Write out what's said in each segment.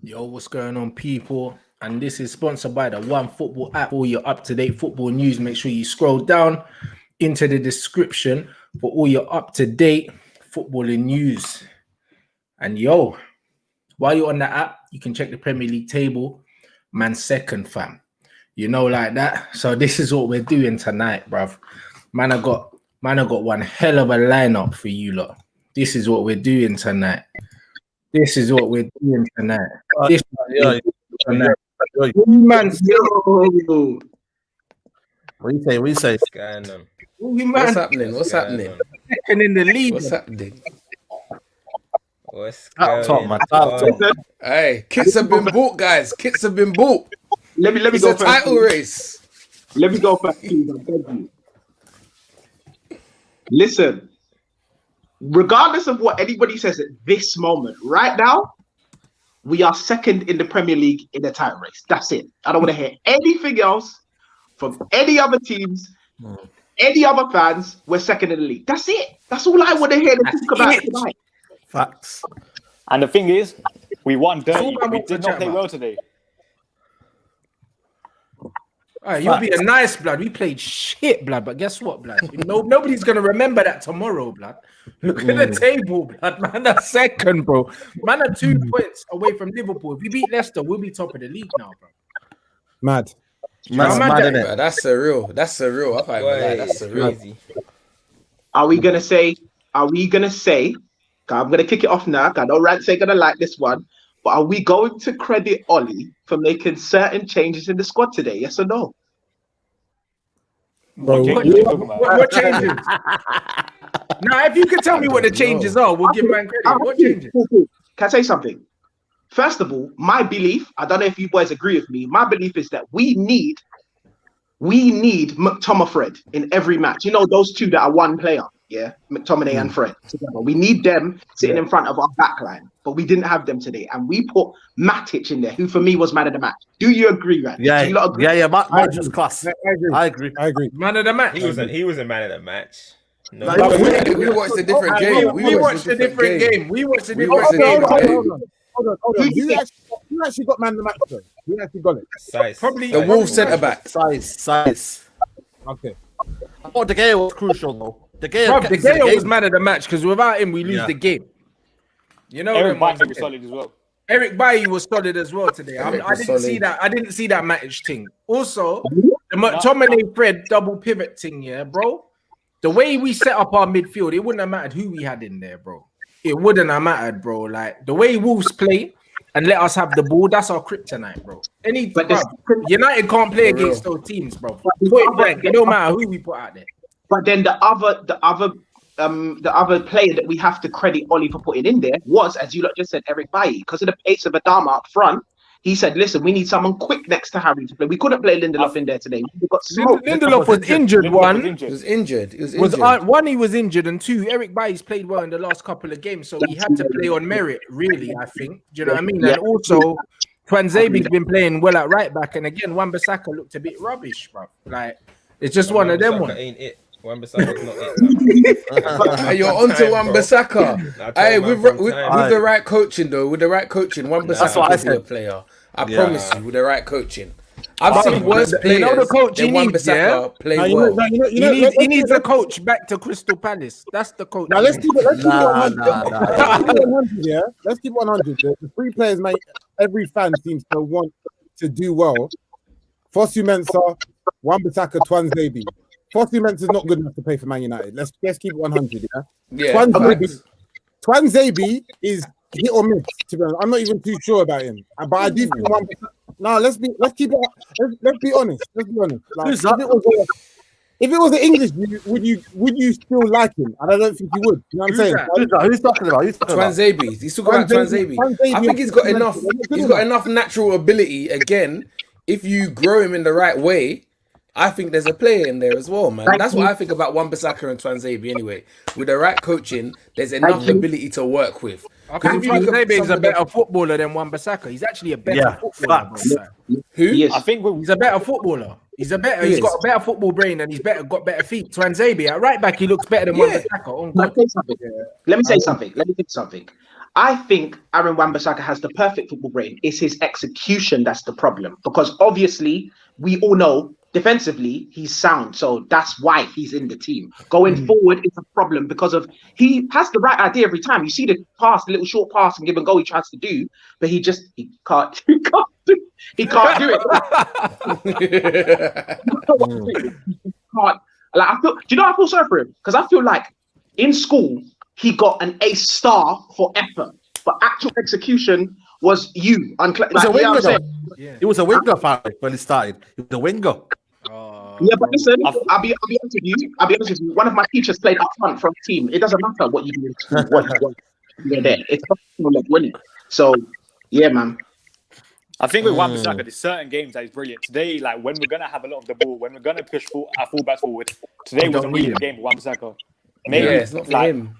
Yo, what's going on, people? And this is sponsored by the One Football app. All your up-to-date football news. Make sure you scroll down into the description for all your up-to-date footballing news. And yo, while you're on the app, you can check the Premier League table. Man, second, fam. You know, like that. So this is what we're doing tonight, bruv. Man, I got one hell of a lineup for you lot. This is what we're doing tonight. This is what we're doing tonight. This tonight. Man, What you say? What's happening? second in the league. What's happening? What's Top, man. Hey, kits have been bought, guys. Kits have been bought. Let me It's go a first. title race. Let me go first, please. I beg you. Listen, regardless of what anybody says at this moment, right now, we are second in the Premier League in the title race. That's it. I don't want to hear anything else from any other teams, any other fans. We're second in the league. That's it. That's all I want to hear them talk about tonight. Facts. And the thing is, we won dirty. All I We want to did chat not play about. well today. All right, you'll be a nice blood. We played shit, blood. But guess what, blood? Nobody's gonna remember that tomorrow, blood. Look at the table, blood. Man, that's second, bro. Man, are 2 points away from Liverpool. If we beat Leicester, we'll be top of the league now, bro. Mad. Man's mad mad, at innit? That's surreal. I can't even lie. That's surreal. Are we gonna say? 'Cause I'm gonna kick it off now. 'Cause I know Rants ain't gonna like this one. But are we going to credit Ollie for making certain changes in the squad today? Yes or no? Bro, What changes? Now, if you can tell me what the changes are, we'll give man credit. What changes? Can I say something? First of all, my belief, I don't know if you boys agree with me, my belief is that we need McTominay Fred in every match. You know, those two that are one player, yeah? McTominay and Fred together. We need them sitting in front of our back line, but we didn't have them today. And we put Matic in there, who for me was man of the match. Do you agree, Rand? Yeah, Do you lot agree? yeah. Match was class. I agree. Man of the match. He was a man of the match. No, We watched a different game. We watched a different game. We watched a different watched a game. different Hold on. Who actually got man of the match, though? Who actually got it? size. Probably The Wolves centre back. Size. Okay. I thought De Gea was crucial, though. De Gea Bruv, kept De us in the Gea was game. man of the match because without him, we lose the game. You know, Eric them Bailly ones was there. solid as well. Eric Bailly was solid as well today. I Eric was didn't see solid. that. I didn't see that Matic thing. Also, the McTominay Fred double pivot thing, yeah, bro. The way we set up our midfield, it wouldn't have mattered who we had in there, bro. It wouldn't have mattered, bro. Like the way Wolves play and let us have the ball, that's our kryptonite, bro. United can't play against those teams, bro. Point blank, it don't matter who we put out there. But then the other player that we have to credit Ollie for putting in there was, as you lot just said, Eric Bailly. Because of the pace of Adama up front, he said, listen, we need someone quick next to Harry to play. We couldn't play Lindelof in there today. We got smoked. Lindelof was injured. Lindelof One He was injured. one, he was injured, and two, Eric Bailly's played well in the last couple of games, so he had to play on merit, really, I think. Do you know what I mean? Yeah. And also, Twanzebe's been playing well at right back, and again, Wan-Bissaka looked a bit rubbish, bro. Like, it's just one of them ones. Ain't it? Wan-Bissaka's not it. Hey, you're onto Wan-Bissaka. Hey, with the right coaching, though, That's what I Wan-Bissaka could be a said. player. I promise you, with the right coaching. I've seen worse You players know the coach he than needs, Wan-Bissaka play Now, well. He needs a coach back to Crystal Palace. That's the coach. Now let's keep it 100. Nah. Let's keep it 100, yeah. Let's keep it 100. The three players, mate. Every fan seems to want to do well. Fosu Mensah, Wan-Bissaka, Twanzebe. Fosu Mensah is not good enough to play for Man United. Let's keep it 100, yeah. Yeah, Twanzebe is hit or miss. To be honest, I'm not even too sure about him. But I do think let's be honest. Like, Who's that? if it was an English, would you still like him? And I don't think you would. You know what I'm saying? Who's talking about? Twanzebe. He's talking about Twanzebe. I think he's got enough. He's got enough natural ability. Again, if you grow him in the right way, I think there's a player in there as well, man. That's what I think about Wan-Bissaka and Twanzebe. Anyway, with the right coaching, there's enough ability to work with. I think Twanzebe is a better footballer than Wan-Bissaka. He's actually a better footballer. Facts. Who? I think He's a better footballer. He's got a better football brain and got better feet. Twanzebe at right back, he looks better than Wan-Bissaka. Let me say something. I think Aaron Wan-Bissaka has the perfect football brain. It's his execution that's the problem. Because obviously, we all know defensively he's sound, so that's why he's in the team. Going forward is a problem because of he has the right idea every time. You see the pass, the little short pass and give and go he tries to do, but he can't do it. Like I feel sorry for him because I feel like in school he got an A star for effort, but actual execution was you. He was a winger when he started. He was a winger. Yeah, but listen, I'll be honest with you. One of my teachers played up front for a team. It doesn't matter what you do in school, what you're there. It's like winning. So, yeah, man. I think with Wan-Bissaka, there's certain games that is brilliant. Today, like when we're gonna have a lot of the ball, when we're gonna push our fullbacks forward, today was a really good game for Wan-Bissaka. Maybe it's not for him.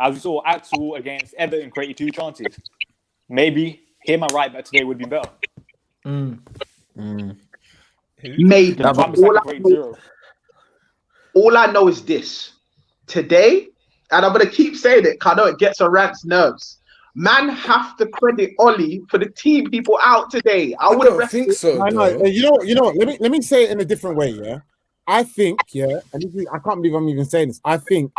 As we saw Axel against Everton created 2 chances. Maybe him and right back today would be better. Maybe. All I know is this. Today, and I'm going to keep saying it because I know it gets on Rant's nerves. Man have to credit Ollie for the team people out today. I don't think so. I know. You know. Let me say it in a different way. Yeah, I think. Yeah, and I can't believe I'm even saying this. I think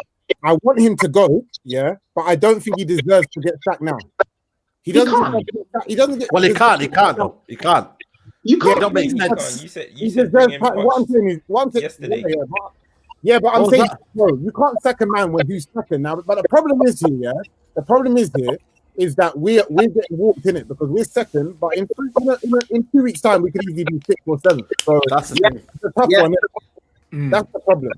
I want him to go. Yeah, but I don't think he deserves to get sacked now. He doesn't. He doesn't get. Well, he can't. He can't. Though. He can't. You can't. Yeah, don't make sense. You said bring him what I'm saying is yesterday. Yeah, but I'm saying, bro, you can't sack a man when he's second now. But the problem is here, yeah. The problem is here is that we're getting walked in it because we're second, but in 2 weeks' time we could easily be 6th or 7th. So that's the thing. It's a tough one. That's the problem.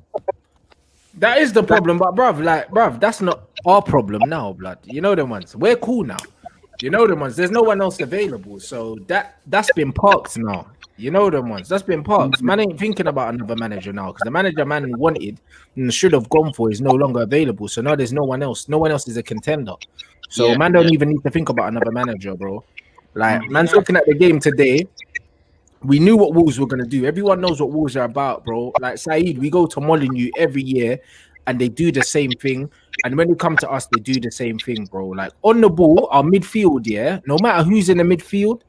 That is the problem, but bruv, that's not our problem now, blood. You know them ones. We're cool now. You know them ones. There's no one else available, so that's been parked now. You know them ones. That's been parked. Man ain't thinking about another manager now because the manager man wanted and should have gone for is no longer available. So now there's no one else. No one else is a contender. So man don't even need to think about another manager, bro. Like man's looking at the game today. We knew what Wolves were gonna do. Everyone knows what Wolves are about, bro. Like Saeed, we go to Molineux every year, and they do the same thing. And when they come to us, they do the same thing, bro. Like on the ball, our midfield, yeah. No matter who's in the midfield,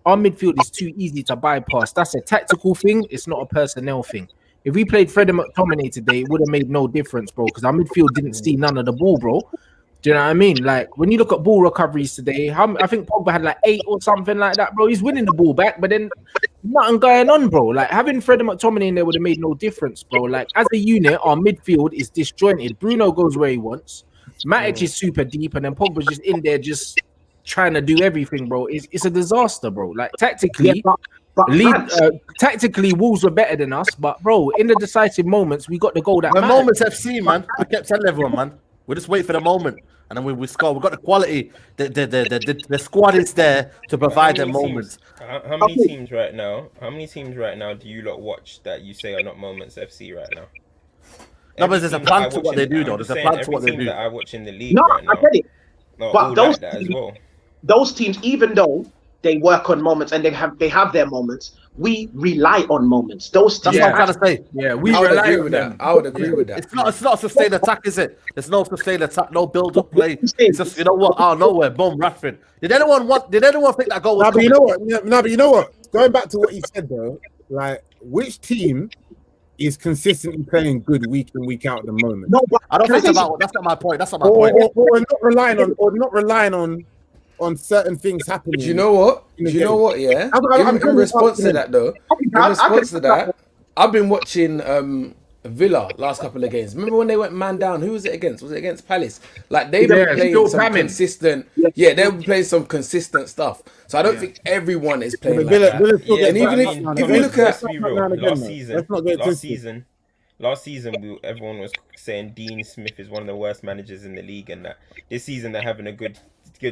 our midfield is too easy to bypass. That's a tactical thing. It's not a personnel thing. If we played Fred and McTominay today, it would have made no difference, bro. Because our midfield didn't see none of the ball, bro. Do you know what I mean? Like when you look at ball recoveries today, I think Pogba had like 8 or something like that, bro. He's winning the ball back, but then nothing going on, bro. Like having Fred and McTominay in there would have made no difference, bro. Like as a unit, our midfield is disjointed. Bruno goes where he wants. Matic is super deep, and then Pogba's just in there, just trying to do everything, bro. It's a disaster, bro. Like tactically, tactically, Wolves were better than us, but bro, in the decisive moments, we got the goal that the mattered. moments FC, man. I kept telling everyone, man. We just wait for the moment, and then we score. We got the quality. The squad is there to provide the moments. How many teams right now? How many teams right now do you lot watch that you say are not moments FC right now? No, but there's a plan to what they do, though. There's a plan to what they do. That I watch in the league right now. I get it. But those like as well. Those teams, even though they work on moments and they have their moments, we rely on moments. Those teams, that's what I'm trying to say. Yeah, we I would rely agree on with them. that. I would agree with that. It's not sustained attack, is it? There's no sustained attack, no build-up play. It's just, you know what? Out of nowhere, boom, Rashford. Did anyone think that goal was but you know what? But you know what? Going back to what he said though, like which team is consistently playing good week in, week out at the moment? No, but I don't think about that's not my point. That's not my point. Or not relying on certain things happening. Do you know what? Yeah. In response to that, though, I've been watching Villa last couple of games. Remember when they went man down? Who was it against? Was it against Palace? Like they've been playing some consistent. Yeah, they've been playing some consistent stuff. So I don't think everyone is playing like that. And even if you look at last season, everyone was saying Dean Smith is one of the worst managers in the league, and that this season they're having a good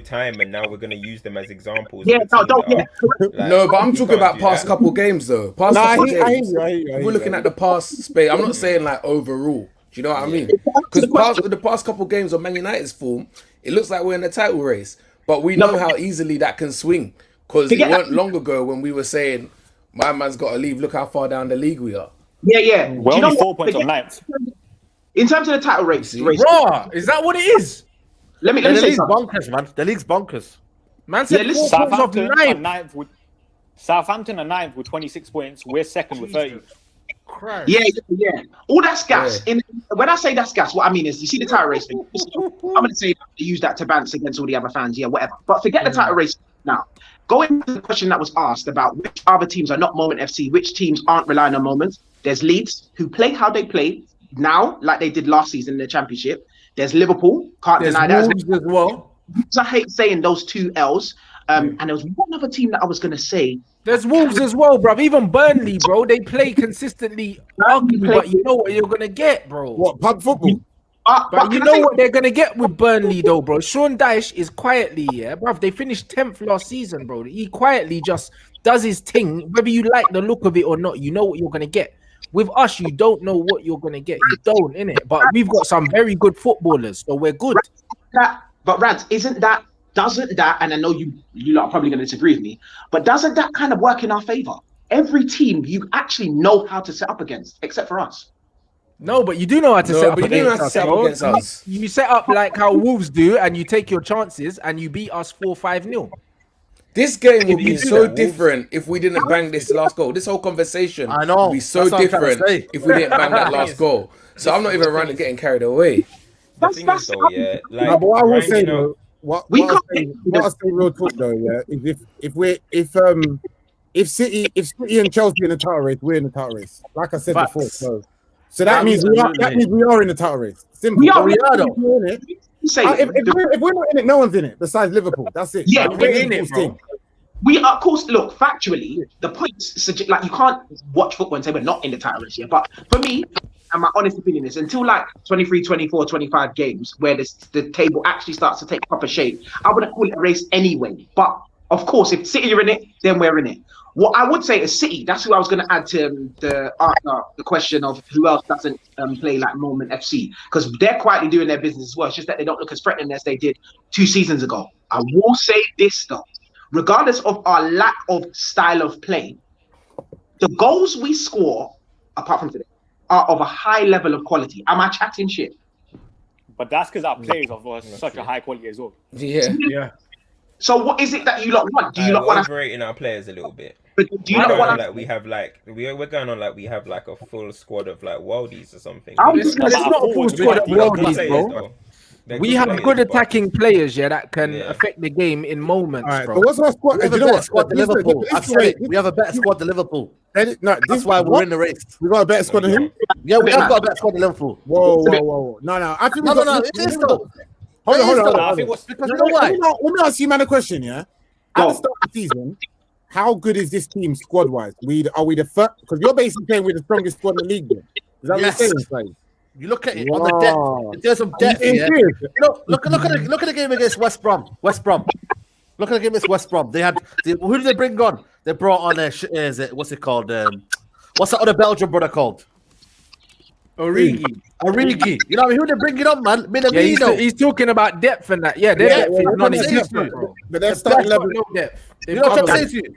time, and now we're going to use them as examples. Yeah, no, but I'm talking about past couple games though. We're looking at the past space. I'm not saying like overall. Do you know what I mean? Because the past couple games of Man United's form, it looks like we're in a title race, but we know how easily that can swing. Because it weren't long ago when we were saying, my man's got to leave. Look how far down the league we are. Yeah. We're only 4 points on ninth. In terms of the title race, Raw, is that what it is? let me The say league's something. bonkers, man. The league's bonkers. Man said Yeah, listen, 4 points off Southampton are 9th. ninth with Southampton are 9th with 26 points. We're second with 30. Christ. Yeah. All that's gas. When I say that's gas, what I mean is, you see the title race thing. I'm going to say use that to bounce against all the other fans, yeah, whatever. But forget the title race now. Going to the question that was asked about which other teams are not Moment FC, which teams aren't relying on moments. There's Leeds, who play how they play now, like they did last season in the Championship. There's Liverpool, can't There's deny that. Wolves as well. I hate saying those 2 L's. And there was one other team that I was going to say. There's Wolves as well, bro. Even Burnley, bro. They play consistently ugly, but you know what you're gonna get, bro. What, pub football? But you know what they're gonna get with Burnley, though, bro. Sean Dyche is quietly, yeah, bro. They finished 10th last season, bro. He quietly just does his thing, whether you like the look of it or not. You know what you're gonna get. With us, you don't know what you're gonna get. You don't, innit? But we've got some very good footballers, so we're good. But Rants, doesn't that, and I know you lot are probably going to disagree with me, but doesn't that kind of work in our favor? Every team you actually know how to set up against, except for us. No, but you do know how to set up against us. You set up like how Wolves do, and you take your chances, and you beat us 4-5-0. This game would be so different if we didn't bang this last goal. This whole conversation would be so different if we didn't bang that last goal. So I'm not even running getting carried away. The thing is though, yeah, like, No, but what I will say you know, though, what I say real talk though, yeah, is if City and Chelsea in the title race, we're in the title race. Like I said before, so that means we are in the title race. Simple. We are though. If we're not in it, no one's in it besides Liverpool. That's it. Yeah, we're in it, bro. We are, of course, look, factually, the points suggest, like, you can't watch football and say we're not in the title race yet. But for me, and my honest opinion is, until like 23, 24, 25 games where the table actually starts to take proper shape, I wouldn't call it a race anyway. But of course, if City are in it, then we're in it. What I would say is City. That's who I was going to add to the question of who else doesn't play like Moment FC, because they're quietly doing their business as well. It's just that they don't look as threatening as they did 2 seasons ago. I will say this though. Regardless of our lack of style of play, the goals we score, apart from today, are of a high level of quality. Am I chatting shit? But that's because our players are such a high quality as well. Yeah. So what is it that you lot want? Do you lot we're want overrating our players a little bit? Do you not want like we have like we're going on like we have like a full squad of like worldies or something? It's not a full squad of worldies, bro. We have good attacking players, yeah, that can affect the game in moments, All right, bro. but what's our squad? We have a better squad than Liverpool. I've said it. We have a better squad than Liverpool. That's why we're in the race. We got a better squad than him? Yeah, we have got a better squad than Liverpool. Whoa. No. I think it is though. Hold on. I think Because you know why? Let me ask you, man, a question, yeah? At the start of the season, how good is this team squad-wise? Are we the first? Because you're basically saying we're the strongest squad in the league. Then. Is that what you're saying? Like? You look at it on the depth. There's some depth here. Look at the game against West Brom. Look at the game against West Brom. Who did they bring on? They brought on what's it called? What's that other Belgian brother called? Origi. You know who they bring it on, man? Yeah, he's talking about depth and that. Yeah, their depth is non-existent, bro. But they're starting level. No depth. You know what I'm saying to you?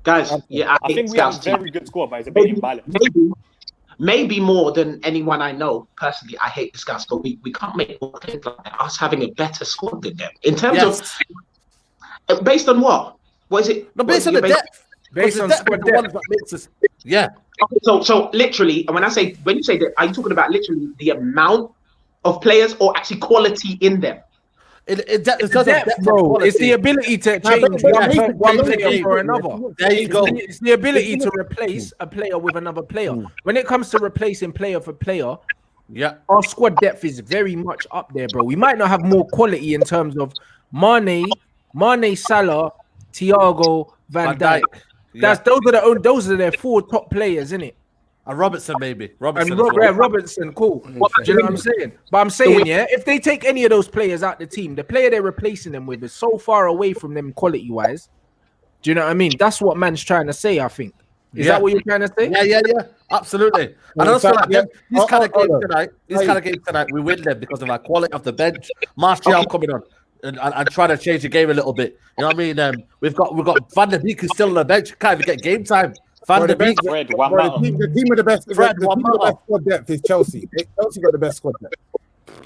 guys? Yeah, I think we have a very good squad, but it's a bit imbalanced. Maybe more than anyone I know personally. I hate this guys, but we can't make things like that. Us having a better squad than them in terms of based on what? What is it? No, based on the depth. Based on squad depth. Yeah. Okay, so literally, and when you say that, are you talking about literally the amount of players or actually quality in them? It's depth, bro. It's the ability to change one player for another. There you go. It's the ability to replace a player with another player. When it comes to replacing player for player, our squad depth is very much up there, bro. We might not have more quality in terms of Mane, Salah, Thiago, Van Dijk. Those are their 4 top players, innit? And Robertson, maybe. Robertson, cool. Do you know what I'm saying? But I'm saying, if they take any of those players out the team, the player they're replacing them with is so far away from them quality-wise. Do you know what I mean? That's what man's trying to say, I think. Is that what you're trying to say? Yeah. Absolutely. And I also like these kind of games tonight, we win them because of our quality of the bench. Martial coming on and trying to change the game a little bit. You know what I mean? We've got Van der Beek who's still on the bench. Can't even get game time. The team with the best squad depth is Chelsea. Chelsea got the best squad depth.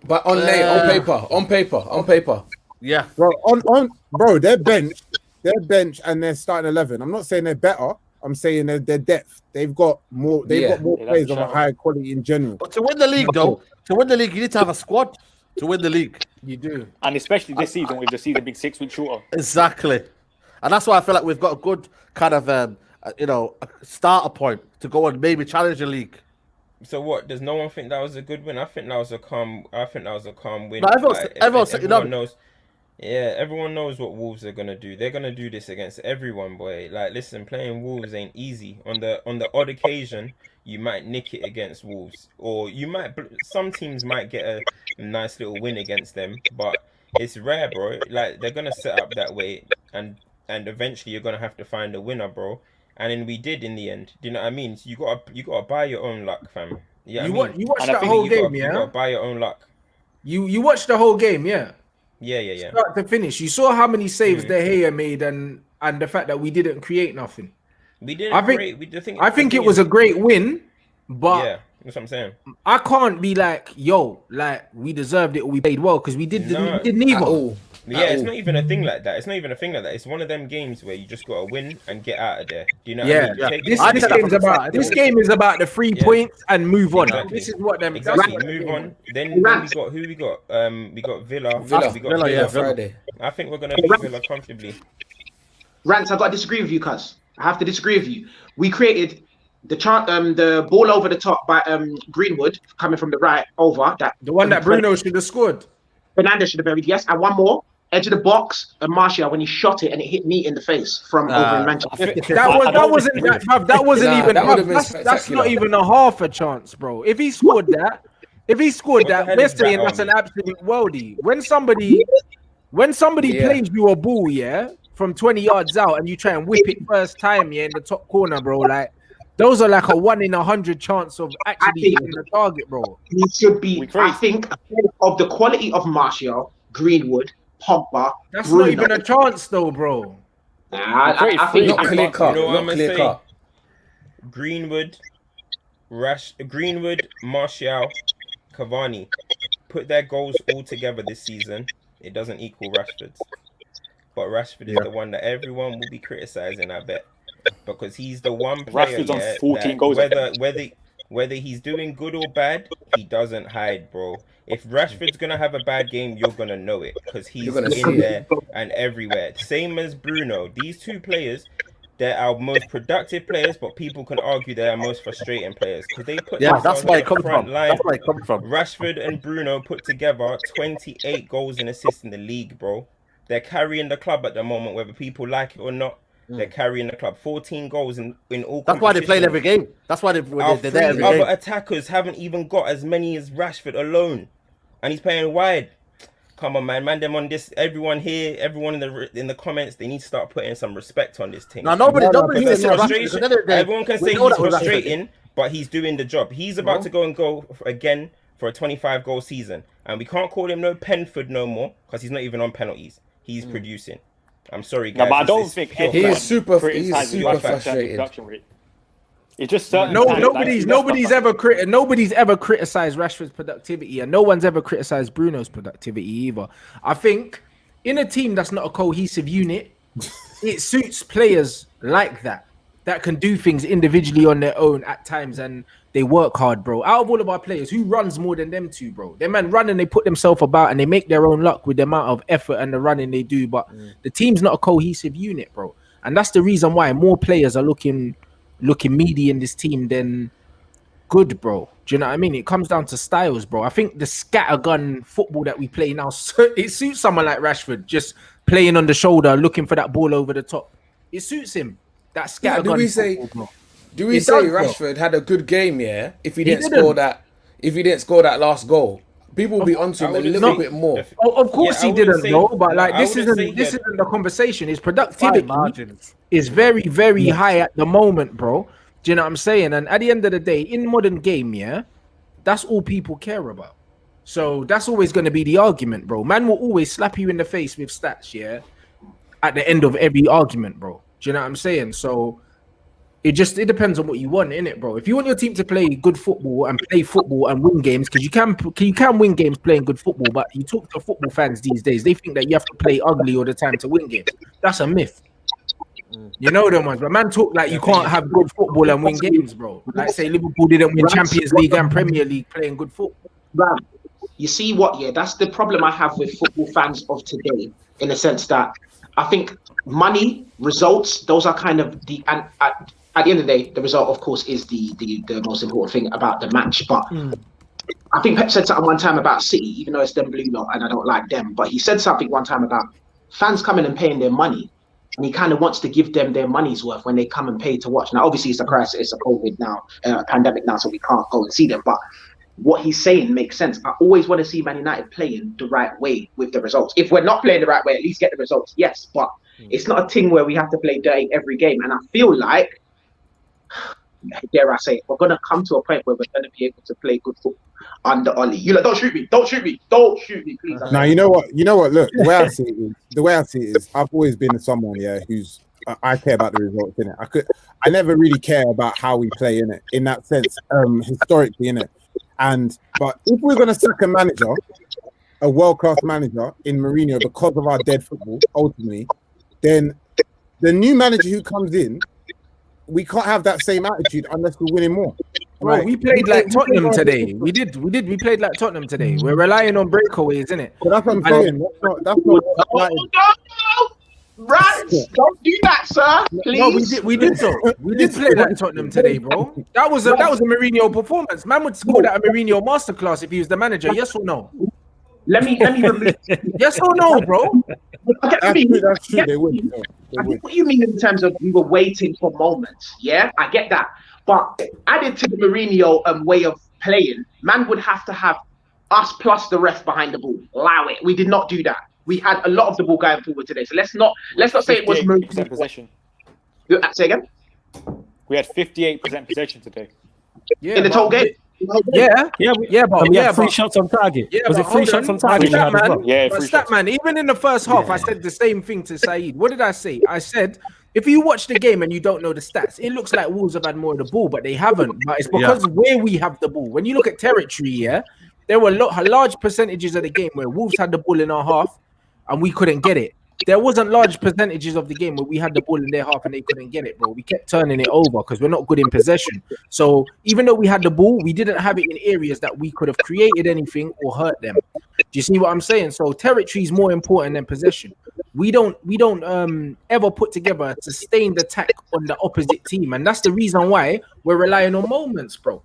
But on paper. Yeah, bro, their bench, and their starting 11. I'm not saying they're better. I'm saying their depth. They've got more. They've got more players of a higher quality in general. but to win the league, you need to have a squad to win the league. You do, and especially this season with the season being 6 weeks shorter. Exactly, and that's why I feel like we've got a good kind of a starter point to go and maybe challenge the league. So what? Does no one think that was a good win? I think that was a calm win. No, everyone knows. Yeah, everyone knows what Wolves are gonna do. They're gonna do this against everyone, boy. Like, listen, playing Wolves ain't easy. On the odd occasion, you might nick it against Wolves, or some teams might get a nice little win against them, but it's rare, bro. Like, they're gonna set up that way, and eventually you're gonna have to find a winner, bro. And then we did in the end. Do you know what I mean? So you gotta buy your own luck, fam. Yeah, you watched that whole game, yeah. You gotta buy your own luck. You watched the whole game, yeah. Yeah. Start to finish. You saw how many saves De Gea made, and the fact that we didn't create nothing. We didn't. I think it was a great win, but yeah, that's what I'm saying. I can't be like, we deserved it or we played well, because we didn't either. Yeah, it's not even a thing like that. It's one of them games where you just gotta win and get out of there. Do you know what I mean? This game is about the 3 points and move on. Exactly. This is what them move on. Then we got who we got? We got Villa. Villa Friday. I think we're gonna beat Villa comfortably. Rants, I've got to disagree with you, cuz. I have to disagree with you. We created the ball over the top by Greenwood coming from the right over that. The one that Bruno should have scored. Fernandes should have buried, yes, and one more. Edge of the box, and Martial when he shot it and it hit me in the face from over in Manchester. That's not even a half a chance, bro. If he scored that, we're saying that's an absolute worldie. When somebody plays you a ball, from 20 yards out, and you try and whip it first time, in the top corner, bro, like those are like a 1 in 100 chance of actually hitting the target, bro. He should be, I think, of the quality of Martial, Greenwood, Pogba. That's Bruno. Not even a chance, though, bro. I think not clear cut. Not clear cut. Greenwood, Martial, Cavani, put their goals all together this season. It doesn't equal Rashford's, but Rashford is the one that everyone will be criticizing. I bet, because he's the one player. Rashford's on 14 goals. Whether he's doing good or bad, he doesn't hide, bro. If Rashford's gonna have a bad game, you're gonna know it, because he's in there and everywhere. Same as Bruno. These two players, they're our most productive players, but people can argue they're our most frustrating players, because they put that's why it comes from. That's why it comes from. Rashford and Bruno put together 28 goals and assists in the league, bro. They're carrying the club at the moment, whether people like it or not. They're carrying the club. 14 goals in all. That's why they play every game. That's why they're there every game. Other attackers haven't even got as many as Rashford alone, and he's playing wide. Come on, man. Them on this. Everyone here, everyone in the comments, they need to start putting some respect on this team. Now, nobody everyone can say he's frustrating, but he's doing the job. He's about to go again for a 25-goal season, and we can't call him no Penford no more, because he's not even on penalties. He's producing. I'm sorry, guys. No, but I don't think he's super frustrated. It's just certain nobody's ever criticized Rashford's productivity, and no one's ever criticized Bruno's productivity either. I think in a team that's not a cohesive unit, it suits players like that can do things individually on their own at times, and they work hard, bro. Out of all of our players, who runs more than them two, bro? Them man run and they put themselves about and they make their own luck with the amount of effort and the running they do, but the team's not a cohesive unit, bro. And that's the reason why more players are looking meaty in this team than good, bro. Do you know what I mean? It comes down to styles, bro. I think the scattergun football that we play now, it suits someone like Rashford, just playing on the shoulder, looking for that ball over the top. It suits him. That scattergun. Do we say Rashford had a good game? Yeah, if he didn't score that last goal, people will be onto him a little bit more. Of course he didn't, though. But like this isn't the conversation. His productivity is very, very high at the moment, bro. Do you know what I'm saying? And at the end of the day, in modern game, that's all people care about. So that's always going to be the argument, bro. Man will always slap you in the face with stats, at the end of every argument, bro. Do you know what I'm saying? So It depends on what you want, innit, bro? If you want your team to play good football and play football and win games, because you can win games playing good football, but you talk to football fans these days, they think that you have to play ugly all the time to win games. That's a myth. You know them ones, but man talk like you can't have good football and win games, bro. Like say Liverpool didn't win Champions League and Premier League playing good football. Right. You see what? Yeah, that's the problem I have with football fans of today, in the sense that I think money, results, those are kind of and at the end of the day, the result, of course, is the most important thing about the match. But I think Pep said something one time about City, even though it's them blue lot and I don't like them. But he said something one time about fans coming and paying their money. And he kind of wants to give them their money's worth when they come and pay to watch. Now, obviously, it's a crisis, it's a COVID now, pandemic now, so we can't go and see them. But what he's saying makes sense. I always want to see Man United playing the right way with the results. If we're not playing the right way, at least get the results, yes. But it's not a thing where we have to play dirty every game. And I feel like, dare I say it, we're going to come to a point where we're going to be able to play good football under Ollie. You like, don't shoot me, please. Now you know what. Look, the way I see it is, I've always been someone, who's I care about the results in it. I never really care about how we play in it, in that sense, historically in it. But if we're going to sack a manager, a world-class manager in Mourinho because of our dead football, ultimately, then the new manager who comes in, we can't have that same attitude unless we're winning more. Bro, we played like Tottenham today. We played like Tottenham today. We're relying on breakaways, isn't it? But that's what I'm saying. That's not Rants, don't do that, sir. Please. No, we did so. We did play like Tottenham today, bro. That was a Mourinho performance. Man would score that a Mourinho masterclass if he was the manager. Yes or no? Let me remove. Yes or no, bro? That's true. They would. I think what you mean in terms of we were waiting for moments. Yeah, I get that. But added to the Mourinho way of playing, man would have to have us plus the ref behind the ball. Allow it. We did not do that. We had a lot of the ball going forward today. So let's not say it was Mourinho. Possession. Say again. We had 58% possession today. Yeah, in the whole game. But we had 3 shots on target. Yeah, was it 3 shots on target? Yeah, but Statman, even in the first half, I said the same thing to Saeed. What did I say? I said, if you watch the game and you don't know the stats, it looks like Wolves have had more of the ball, but they haven't. But it's because where we have the ball. When you look at territory, there were large percentages of the game where Wolves had the ball in our half and we couldn't get it. There wasn't large percentages of the game where we had the ball in their half and they couldn't get it, bro. We kept turning it over because we're not good in possession. So even though we had the ball, we didn't have it in areas that we could have created anything or hurt them. Do you see what I'm saying? So territory is more important than possession. We don't ever put together a sustained attack on the opposite team, and that's the reason why we're relying on moments, bro.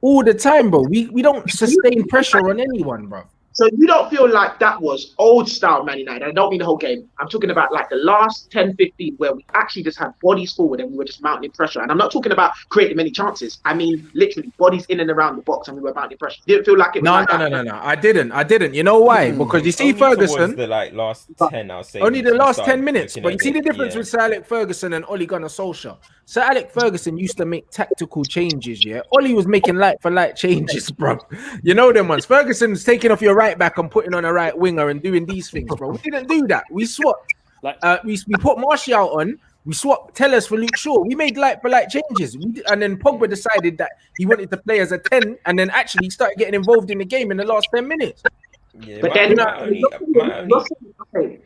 All the time, bro. We don't sustain pressure on anyone, bro. So you don't feel like that was old style Man United? I don't mean the whole game. I'm talking about like the last 10, 15 where we actually just had bodies forward and we were just mounting pressure. And I'm not talking about creating many chances. I mean literally bodies in and around the box and we were mounting pressure. Didn't feel like it was No. I didn't. You know why? Because you see only Ferguson. The last 10, I'll say. Only the last 10 minutes. But you see the difference with Sir Alex Ferguson and Ole Gunnar Solskjaer. Sir Alex Ferguson used to make tactical changes, Ole was making light for light changes, bro. You know them ones. Ferguson's taking off your right back and putting on a right winger and doing these things, bro. We didn't do that. We swapped. We put Martial on. We swapped Tellers for Luke Shaw. We made light for light changes. And then Pogba decided that he wanted to play as a 10 and then actually started getting involved in the game in the last 10 minutes. Yeah, but then,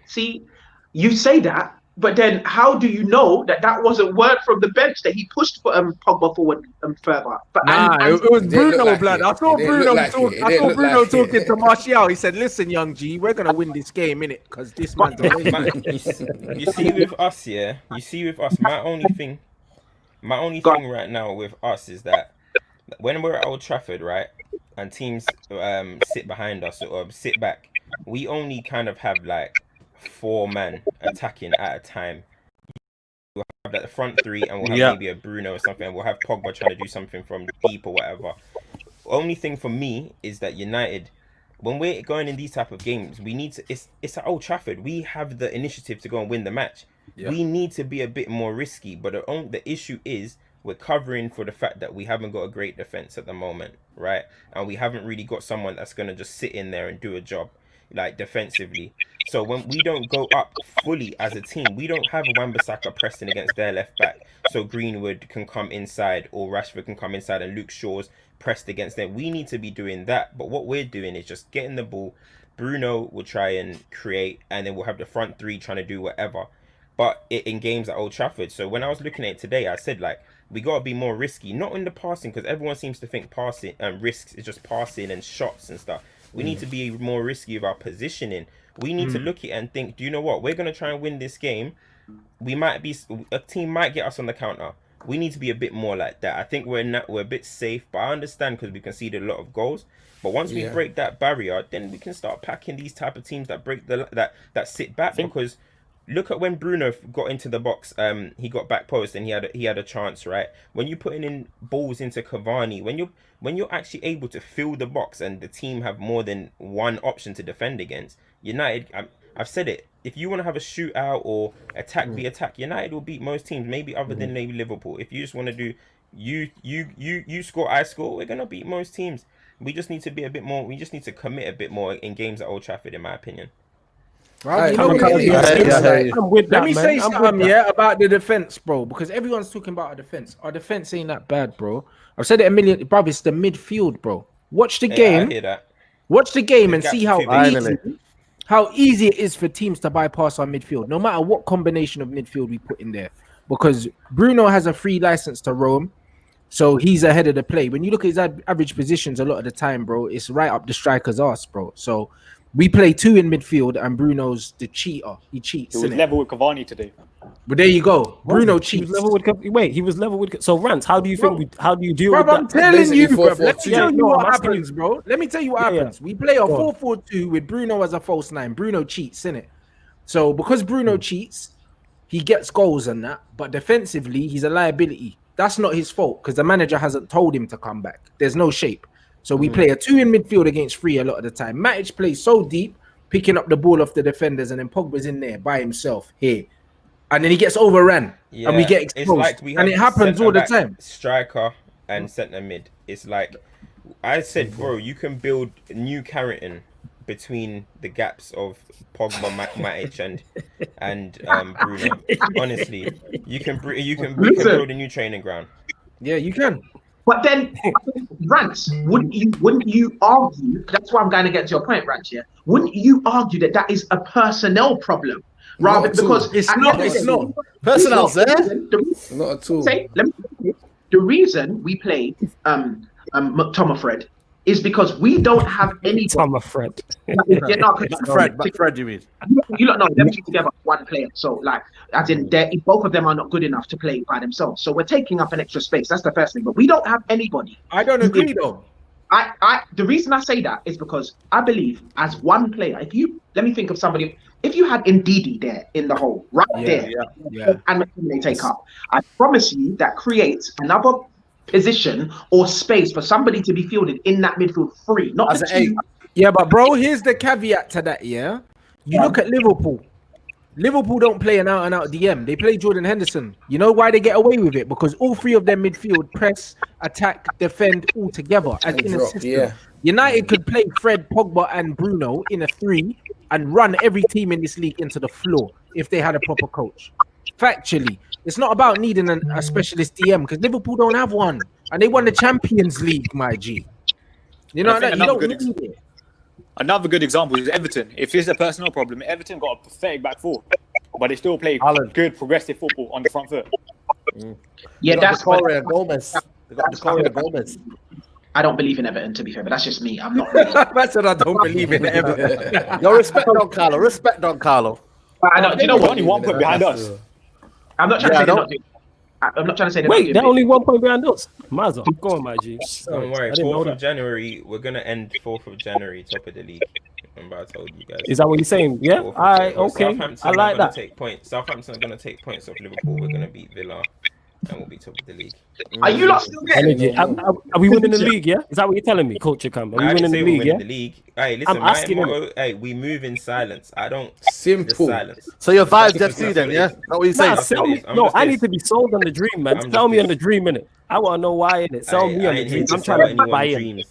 see, you say that, but then how do you know that wasn't word from the bench that he pushed for Pogba forward further? It was Bruno, blood. I saw Bruno talking to Martial. He said, "Listen, young G, we're gonna win this game, innit? Because this man's you see with us, my only thing right now with us is that when we're at Old Trafford, right, and teams sit behind us or sit back, we only kind of have like 4 men attacking at a time. We'll have like the front 3 and we'll have maybe a Bruno or something, and we'll have Pogba trying to do something from deep or whatever. Only thing for me is that United, when we're going in these type of games, we need to, it's at Old Trafford, we have the initiative to go and win the match. We need to be a bit more risky, but the issue is we're covering for the fact that we haven't got a great defense at the moment, right? And we haven't really got someone that's going to just sit in there and do a job. like defensively. So when we don't go up fully as a team, we don't have Wan-Bissaka pressing against their left back, so Greenwood can come inside or Rashford can come inside and Luke Shaw's pressed against them. We need to be doing that. But what we're doing is just getting the ball. Bruno will try and create, and then we'll have the front three trying to do whatever. But in games at Old Trafford. So when I was looking at it today, I said, like, we got to be more risky. Not in the passing, because everyone seems to think passing and risks is just passing and shots and stuff. We need to be more risky with our positioning. We need to look at it and think, do you know what? We're going to try and win this game. A team might get us on the counter. We need to be a bit more like that. I think we're a bit safe, but I understand because we conceded a lot of goals. But once we break that barrier, then we can start packing these type of teams that break that sit back. Because look at when Bruno got into the box, he got back post and he had a chance, right? When you're putting in balls into Cavani, when you're actually able to fill the box and the team have more than one option to defend against, United, I've said it, if you want to have a shootout or attack the attack, United will beat most teams, maybe other than maybe Liverpool. If you just want to do you score, I score, we're gonna beat most teams. We just need to be a bit more. We just need to commit a bit more in games at Old Trafford, in my opinion. Let me say something, about the defense, bro, because everyone's talking about our defense. Our defense ain't that bad, bro. I've said it a million, bro. It's the midfield, bro. Watch the game. I hear that. Watch the game and see how easy it is for teams to bypass our midfield, no matter what combination of midfield we put in there. Because Bruno has a free license to roam, so he's ahead of the play. When you look at his average positions, a lot of the time, bro, it's right up the striker's ass, bro. So we play two in midfield, and Bruno's the cheater. He cheats. He was level with Cavani today. But there you go. Bruno cheats. He was level with. So Rants, how do you think? How do you deal with that? I'm telling you, bro. Let me tell you what happens, bro. Let me tell you what happens. We play a 4-4-2 with Bruno as a false nine. Bruno cheats, innit? So because Bruno cheats, he gets goals and that. But defensively, he's a liability. That's not his fault because the manager hasn't told him to come back. There's no shape. So we play a 2 in midfield against 3 a lot of the time. Matic plays so deep, picking up the ball off the defenders, and then Pogba's in there by himself here. And then he gets overrun, and we get exposed. And it happens all the time. Striker and centre mid. It's like, I said, bro, you can build new Carrington between the gaps of Pogba, Matic, and Bruno. Honestly, you can build a new training ground. Yeah, you can. But then, Rants, wouldn't you argue? That's why I'm going to get to your point, Rants. Yeah, wouldn't you argue that is a personnel problem, rather because it's not personnel there. Not at all. The reason we play McTominay is because we don't have any. Fred. Fred, you mean? You don't know them two together, one player. So, like, as in, both of them are not good enough to play by themselves. So we're taking up an extra space. That's the first thing. But we don't have anybody. I don't agree, though. The reason I say that is because I believe as one player, let me think of somebody. If you had Ndidi there in the hole, there, and they take up, I promise you that creates another position or space for somebody to be fielded in that midfield free, not as the 2. Yeah, but bro, here's the caveat to that. Yeah, you look at Liverpool. Liverpool don't play an out-and-out DM. They play Jordan Henderson. You know why they get away with it? Because all 3 of them midfield press, attack, defend all together as in a system. Yeah. United could play Fred, Pogba, and Bruno in a 3 and run every team in this league into the floor if they had a proper coach. Factually, it's not about needing a specialist DM because Liverpool don't have one, and they won the Champions League, my G. You know that you don't need it. Another good example is Everton. If it's a personnel problem, Everton got a pathetic back 4, but they still play good progressive football on the front foot. Yeah, that's Correa Gomez. They got Correa Gomez. I don't believe in Everton, to be fair, but that's just me. I'm not. Really. I said I don't believe in Everton. Yo, respect Don Carlo. Respect Don Carlo. I know. Do you know what? Only 1 point behind us. I'm not trying to say they're not doing. I'm not trying to say they're Wait, they're only 1 point behind us. Might as well. Go on, my G. Don't worry. 4th of January, we're gonna end 4th of January, top of the league. Remember, I told you guys. Is that what you're saying? Yeah. Okay. I like that. Southampton are gonna take points off Liverpool. We're gonna beat Villa, and we'll be top of the league. Are you lot still getting? Are we winning the league? Yeah. Is that what you're telling me, Culture Cam? Are we winning the league? Yeah. The league. Hey, listen, my motto, we move in silence. I don't. Simple. Silence. So your vibes FC then, yeah? That's what you saying? I need to be sold on the dream, man. Tell me on the dream, innit? I want to know why, innit? Sell me on the dream. I'm trying to buy in.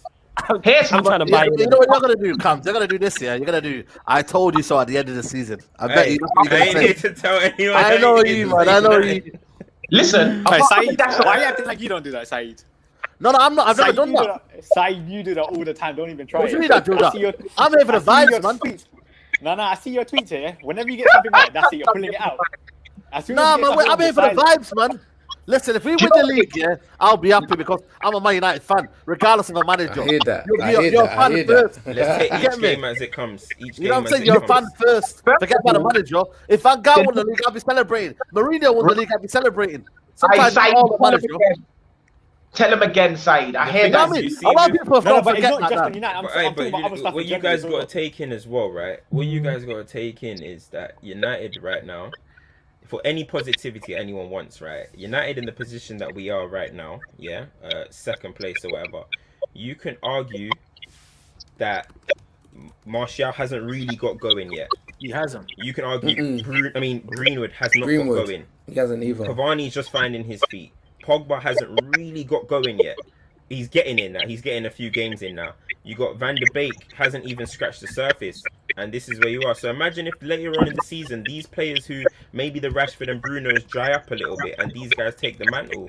Here's I'm trying to buy You in. know what you're gonna do, Cam? You're gonna do this, yeah. You're gonna do. I told you so at the end of the season. I bet you. You're I gonna ain't say. here to tell anyone. I know ain't here you, to man. say I know nothing. you. Listen, Hey, apart Saeed, from that, why you acting like you don't do that, Saeed? No, I'm not. I've never Saeed, done you do that. Saeed, you do that all the time. Don't even try What do you it. mean I do that? see your- I'm here for the I see your vibes, man. tweets. No, I see your tweets here. Whenever you get something right, that's it. You're pulling it out. As soon as Nah, you get man. something I'm here for wrong, the vibes, man. Listen, if we win the league, yeah, I'll be happy because I'm a Man United fan, regardless of a manager. I hear that. You're, I you're, hear you're that. a I fan hear first. that. Let's take You each get me? game as it comes. Each You know what game I'm as saying? it You're a fan comes. first. Forget about the manager. If Van Gaal won the league, I'll be celebrating. Mourinho won the league, I'll be celebrating. Sometimes Saeed, all the manager. tell him again, Saeed. I hear You know that. what I mean? You see A lot of with- people No, don't but it's forget not like just that. on United. I'm But, talking about other stuff. what in you general guys as got well. to take in as well, right? What you guys got to take in is that United right now, for any positivity anyone wants, right? United in the position that we are right now, yeah, second place or whatever. You can argue that Martial hasn't really got going yet. He hasn't. You can argue, Greenwood has not got Greenwood. going. He hasn't either. Cavani's just finding his feet. Pogba hasn't really got going yet. He's getting in now. He's getting a few games in now. You got Van de Beek hasn't even scratched the surface, and this is where you are. So imagine if later on in the season, these players who maybe the Rashford and Brunos dry up a little bit, and these guys take the mantle.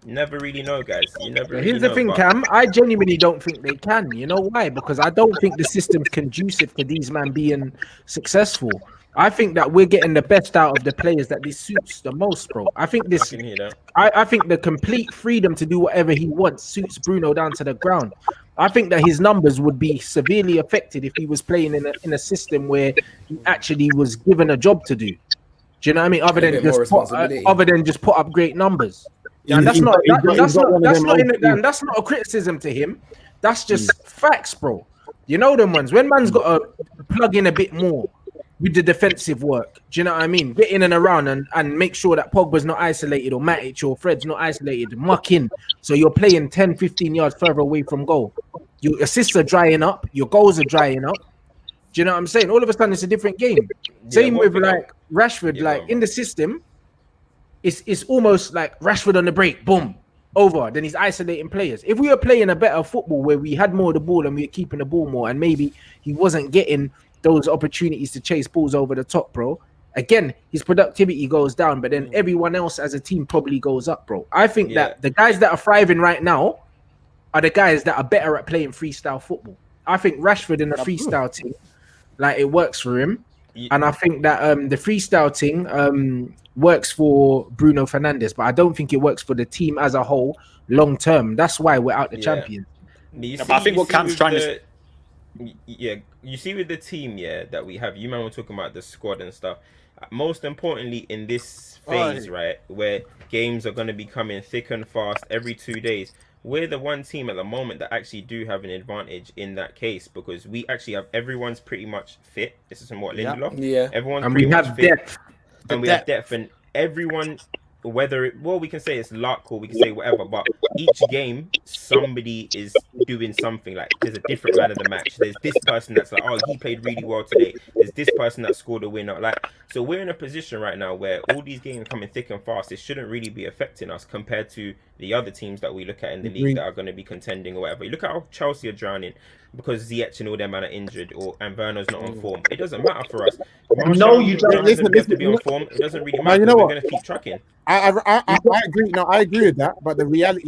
You never really know, guys. You never. Really Here's the know, thing, but- Cam. I genuinely don't think they can. You know why? Because I don't think the system's conducive for these men being successful. I think that we're getting the best out of the players that this suits the most, bro. I think I this. can hear that. I think the complete freedom to do whatever he wants suits Bruno down to the ground. I think that his numbers would be severely affected if he was playing in a system where he actually was given a job to do. Do you know what I mean? Other A bit more responsibility. than just put up great numbers. Yeah, He's- and that's he's not got- he's got- that's he's got not one of that's them not old in schools. and that's not a criticism to him. That's just facts, bro. You know them ones. When man's got to plug in a bit more with the defensive work. Do you know what I mean? Get in and around and make sure that Pogba's not isolated or Matic or Fred's not isolated. Muck in. So you're playing 10, 15 yards further away from goal. Your assists are drying up. Your goals are drying up. Do you know what I'm saying? All of a sudden, it's a different game. Same one with thing like Rashford. Yeah, like go on, in bro. the system, it's almost like Rashford on the break, boom, over. Then he's isolating players. If we were playing a better football where we had more of the ball and we were keeping the ball more, and maybe he wasn't getting those opportunities to chase balls over the top, bro. Again, his productivity goes down, but then everyone else as a team probably goes up, bro. I think that the guys that are thriving right now are the guys that are better at playing freestyle football. I think Rashford in the freestyle team, like it works for him. And I think that the freestyle thing works for Bruno Fernandes, but I don't think it works for the team as a whole long term. That's why we're out the champions. But I think what Cam's trying to you see with the team, that we have. You man were talking about the squad and stuff. Most importantly, in this phase, right, where games are going to be coming thick and fast every 2 days, we're the one team at the moment that actually do have an advantage in that case because we actually have everyone's pretty much fit. This is somewhat Lindelof. Yeah. Everyone's And pretty we much have fit. depth. And we have depth, and everyone, whether it, well, we can say it's luck or we can say whatever, but each game somebody is doing something. Like there's a different man of the match. There's this person that's like, oh, he played really well today. There's this person that scored a winner. Like, so we're in a position right now where all these games coming thick and fast. It shouldn't really be affecting us compared to the other teams that we look at in the league that are going to be contending or whatever. You look at how Chelsea are drowning because Ziyech and all them man are injured and Werner's not on form. It doesn't matter for us. No, you don't. Listen, have to be on form. It doesn't really matter. You know We're what? going to keep tracking. I agree. No, I agree with that. But the reality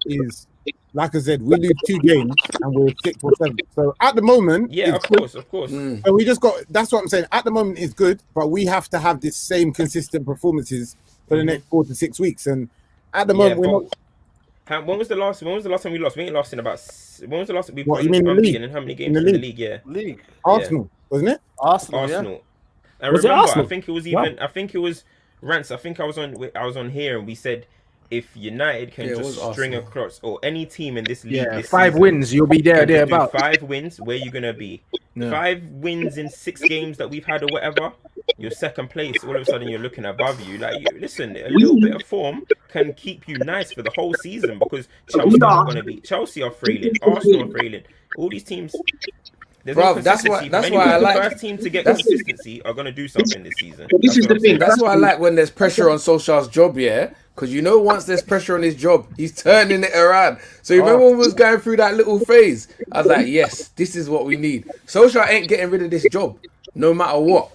is, like I said, we lose 2 games and we're 6 or 7. So at the moment, Yeah, it's of course. good. So we just got. That's what I'm saying. At the moment, it's good, but we have to have this same consistent performances for the next 4 to 6 weeks. And at the moment, we're not. When was the last time we lost? We ain't lost in about. When was the last we What, you mean the league? and how many games in the league? Yeah, League. Arsenal, wasn't it? Arsenal. Yeah. I Was it remember. Arsenal? I think it was even. I think it was Rants. I think I was on here and we said if United can Yeah, it just was string Arsenal. across or any team in this league, Yeah, this 5 season, wins, you'll be there, can just do thereabout. 5 wins, where you gonna be? Yeah. 5 wins in 6 games that we've had or whatever. You're second place. All of a sudden, you're looking above you. Like, listen, a little bit of form can keep you nice for the whole season because Chelsea are not gonna be. Chelsea are frailing. Arsenal are frailing. All these teams. There's Bro, no that's consistency. why From anyone. I The like. first team to get That's- consistency are going to do something this season. This is That's what the I'm thing. saying. That's why I like when there's pressure on Solskjaer's job, yeah? Because you know once there's pressure on his job, he's turning it around. So you remember when we was going through that little phase? I was like, yes, this is what we need. Solskjaer ain't getting rid of this job, no matter what.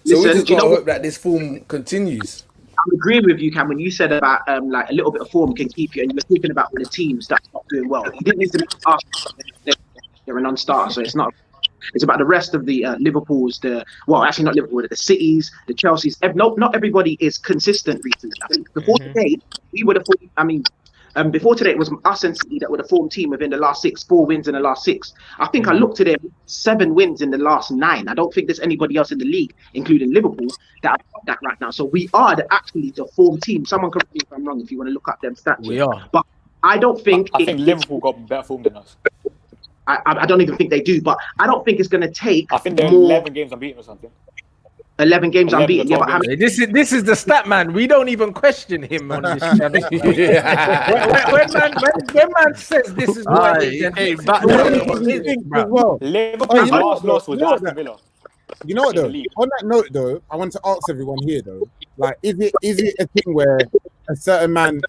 So we Listen, just you got to know- hope that this form continues. I'm agreeing with you, Cam, when you said about like a little bit of form can keep you, and you were speaking about the teams that's not doing well. You didn't need to make Arsenal, they're a non-starter, so it's not. It's about the rest of the Liverpools, actually not Liverpool, the Cities, the Chelseas. Not everybody is consistent recently. I think before today, we would have thought, before today, it was us and City that were the form team within the last 4 wins in the last 6. I think I looked at it, 7 wins in the last 9. I don't think there's anybody else in the league, including Liverpool, that have got that right now. So we are actually the form team. Someone correct me if I'm wrong if you want to look up them stats. We are. But I don't think... I think Liverpool got better form than us. I don't even think they do, but I don't think it's going to take I think they're more... 11 games unbeaten or something. 11 games 11 unbeaten. or Yeah, 12 but how many... This is the stat man. We don't even question him on this channel. when man says this is what it is, Hey, Liverpool's last loss was Aston Villa. You know what In though? the league. On that note though, I want to ask everyone here though, like, is it a thing where a certain man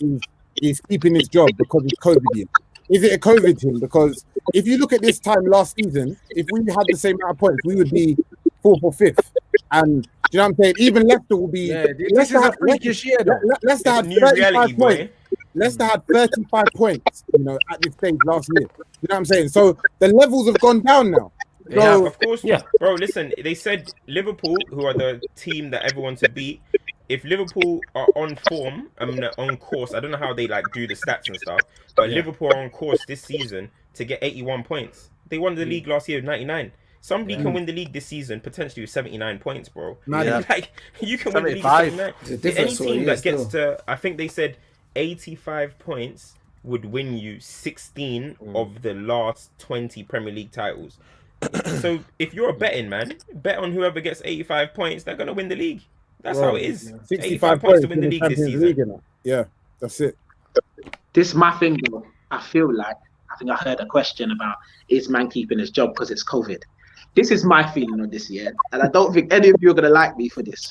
is keeping his job because he's COVID? Is it a COVID thing? Because if you look at this time last season, if we had the same amount of points, we would be 4th or 5th. And do you know what I'm saying? Even Leicester will be. Yeah, this is a freakish year though. Leicester had New 35 reality, boy. points. Leicester had 35 points, at this stage last year. You know what I'm saying? So the levels have gone down now. Yeah, So, of course. Yeah. Bro, listen, they said Liverpool, who are the team that everyone to beat, if Liverpool are on form, on course, I don't know how they do the stats and stuff, but Liverpool are on course this season to get 81 points. They won the league last year with 99. Somebody can win the league this season potentially with 79 points, bro. Yeah. You can win the league 75. with 79. It's a difference, Any team yeah, that gets still. to, I think they said 85 points would win you 16 of the last 20 Premier League titles. So if you're a betting man, bet on whoever gets 85 points, they're going to win the league. That's how it is. 65 points to points win the in league the this Champions season. League, Yeah, that's it. This is my thing, though. I feel like, I think I heard a question about, is man keeping his job because it's COVID? This is my feeling on this year, and I don't think any of you are going to like me for this.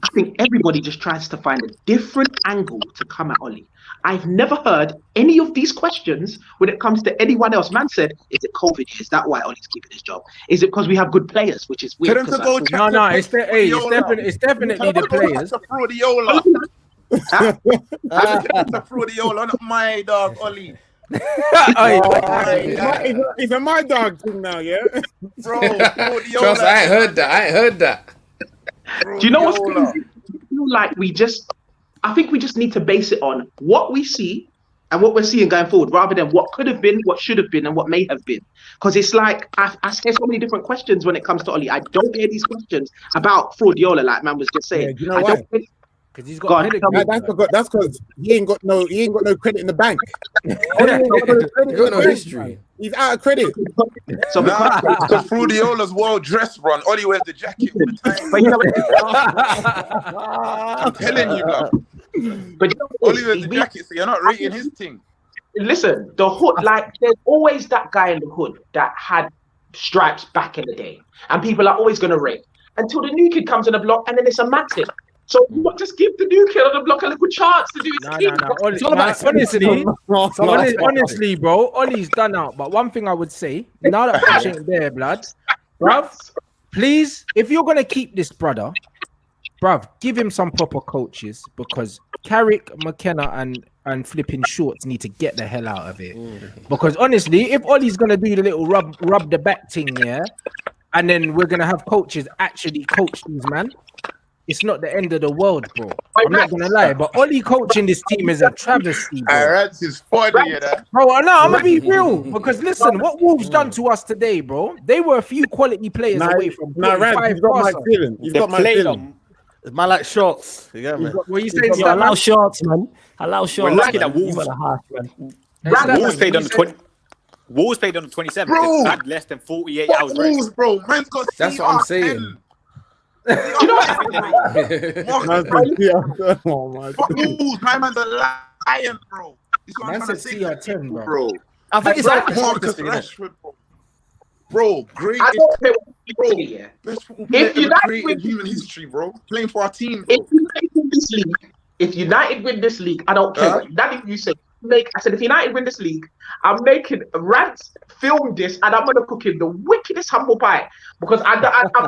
I think everybody just tries to find a different angle to come at Oli. I've never heard any of these questions when it comes to anyone else. Man said, is it COVID? Is that why Oli's keeping his job? Is it because we have good players, which is weird? Tell them to go check No, the it's definitely the players. Frodiola. To Frodiola, not my dog, Oli. It's a my dog thing now, yeah? Bro, Frodiola. Trust, I ain't heard that. Do you know what's crazy? I feel like I think we just need to base it on what we see and what we're seeing going forward, rather than what could have been, what should have been, and what may have been. Because it's like I hear so many different questions when it comes to Oli. I don't hear these questions about Frodiola, like man was just saying. Yeah, do you know why? Because he's got That's because he ain't got no credit in the bank. He got no history. He's out of credit. So Because Frodiola's well dressed, run. Oli wears the jacket all the time. but you know, I'm telling you, bro. but you know, Oli wears the jacket, so you're not rating his thing. listen, the hood, like there's always that guy in the hood that had stripes back in the day, and people are always gonna rate until the new kid comes on the block, and then it's a massive. So what, just give the new kid on the block a little chance to do his thing. Honestly, bro, Ollie's done out. But one thing I would say, now that Ash ain't there, blood, bruv, please, if you're gonna keep this brother, bruv, give him some proper coaches, because Carrick, McKenna, and flipping Shorts need to get the hell out of it. Because honestly, if Ollie's gonna do the little rub the back thing, yeah, and then we're gonna have coaches actually coach these man, it's not the end of the world, bro. I'm not gonna lie, but Ollie coaching this team is a travesty, bro. Rants is funny, you know. Bro, I know, I'm gonna be real, because listen, what Wolves done to us today, bro, they were a few quality players away from. Rants, you've got my feeling. You've got my feeling. It's my like shots. You get me? What you saying? Yeah, allow shots, man. Allow shots. We're lucky man. that Wolves- Give it a half, man. Wolves played on the 20. Wolves played on the 27th. Bro! They had less than 48 Fuck hours rest. Wolves, bro. Man's got That's what I'm CR10. saying. You know what Oh my Fuck God. Wolves, my man's a lion, bro. This is what I'm Man trying said to say, CR10, bro. bro. I think it's like Marcus Rashford, bro. Bro, I greatest, don't care what you bro, say here. best football player If ever United created win, in human history, bro. Playing for our team, if bro. United win this league, if United win this league, I don't care Huh? what United you say. I said if United win this league, I'm making Rants film this, and I'm gonna cook him the wickedest humble pie because I'm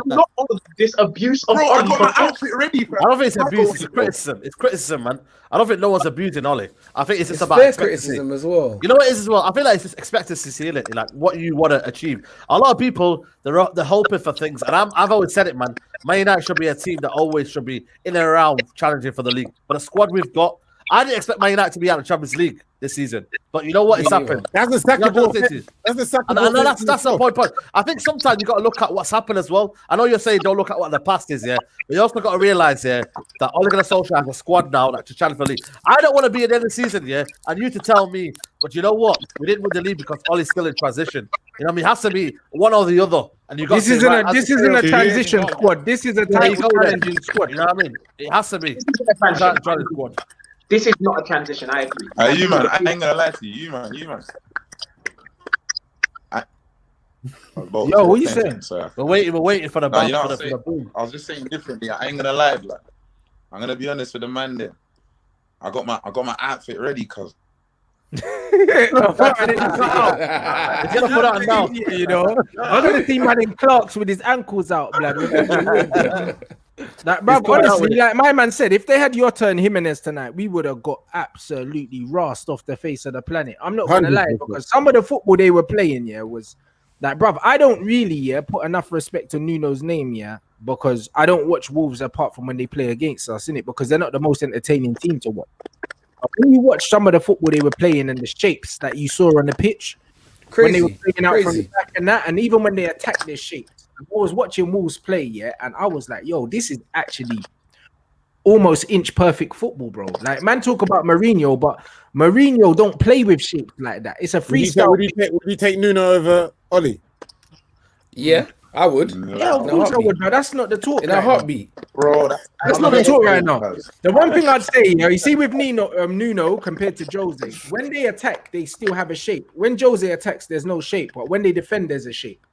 not on this abuse of Bro, I Oli got for my outfit ready, fam. I don't think it's I'll abuse. go It's with it, bro. criticism. It's criticism, man. I don't think no one's abusing Ollie. I think it's just It's about fair expectancy. criticism as well. You know what it is as well? I feel like it's just expectancy, innit? Like what you want to achieve. A lot of people, they're hoping for things, and I've always said it, man. Man United should be a team that always should be in and around challenging for the league. But the squad we've got, I didn't expect Man United to be out of the Champions League this season. But you know what? It's happened. That's a sackable thing. That's a sackable And thing. that's the point. I think sometimes you got to look at what's happened as well. I know you're saying don't look at what the past is, yeah. But you also got to realize, yeah, that Ole Gunnar Solskjaer has a squad now that to challenge for the league. I don't want to be at the end of the season, yeah, and you to tell me, but you know what? We didn't win the league because Ole's still in transition. You know what I mean? It has to be one or the other. And you got This isn't a transition squad. This is a title challenging squad. You know what I mean? It has to be. This is a transition. Squad. This is not a transition. I agree. You man, I ain't gonna lie to you, man. Yo, what you saying? We're waiting for the No, bounce, you know for what the I'm saying? boom. I was just saying differently. I ain't gonna lie, like, I'm gonna be honest with the man there. I got my outfit ready, cuz. It's gonna put out now. You know, I'm gonna see man in Clarks with his ankles out, blood. Like, bro, honestly, like my man said, if they had your turn, Jimenez tonight, we would have got absolutely rust off the face of the planet. I'm not gonna lie, because some of the football they were playing, yeah, was like, bruv, I don't really, put enough respect to Nuno's name, because I don't watch Wolves apart from when they play against us, innit? Because they're not the most entertaining team to watch. But when you watch some of the football they were playing and the shapes that you saw on the pitch, when they were playing out from the back and that, and even when they attacked their shapes. I was watching Wolves play, and I was like, yo, this is actually almost inch perfect football, bro. Like, man, talk about Mourinho, but Mourinho don't play with shapes like that. It's a freestyle. Would you take Nuno over Oli? Yeah, I would. Yeah, of course I would, bro. That's not the talk. In a heartbeat. Bro, that's not the talk right now. The one thing I'd say, you see with Nuno compared to Jose, when they attack, they still have a shape. When Jose attacks, there's no shape, but when they defend, there's a shape.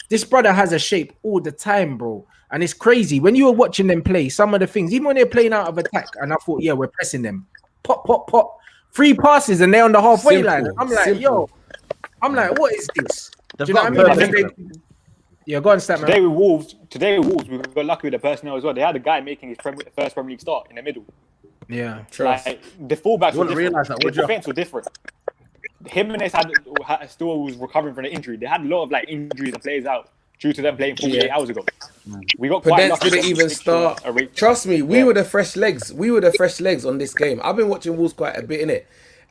This brother has a shape all the time, bro. And it's crazy. When you were watching them play, some of the things, even when they're playing out of attack, and I thought, yeah, we're pressing them. Pop, pop, pop. 3 passes, and they're on the halfway line. I'm like, yo. I'm like, what is this? Do you know what I mean? Yeah, go on, Statman. Today with Wolves, we got lucky with the personnel as well. They had a guy making his first Premier League start in the middle. Yeah. Like, the fullbacks were different. That, the defense were different. Jimenez still was recovering from the injury. They had a lot of like injuries and players out due to them playing 48 hours ago. We got quite lucky. Didn't even start. Trust me, we were the fresh legs. We were the fresh legs on this game. I've been watching Wolves quite a bit, innit?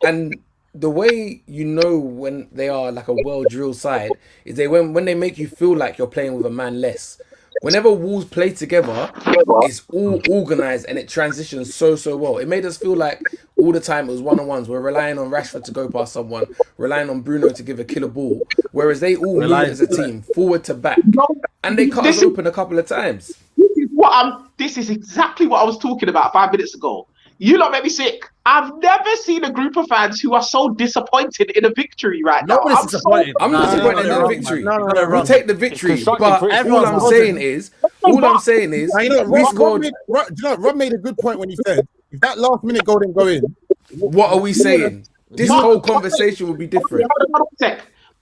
And the way you know when they are like a well-drilled side is when they make you feel like you're playing with a man less. Whenever Wolves play together, it's all organised and it transitions so well. It made us feel like all the time it was one-on-ones. We're relying on Rashford to go past someone, relying on Bruno to give a killer ball, whereas they all move as a team, forward to back, and they cut us open a couple of times. This is exactly what I was talking about 5 minutes ago. You lot make me sick. I've never seen a group of fans who are so disappointed in a victory right now. Nobody's disappointed. I'm not disappointed in a victory. We'll take the victory. But all I'm saying is, we scored. Rob made a good point when he said, if that last minute goal didn't go in, what are we saying? This whole conversation would be different.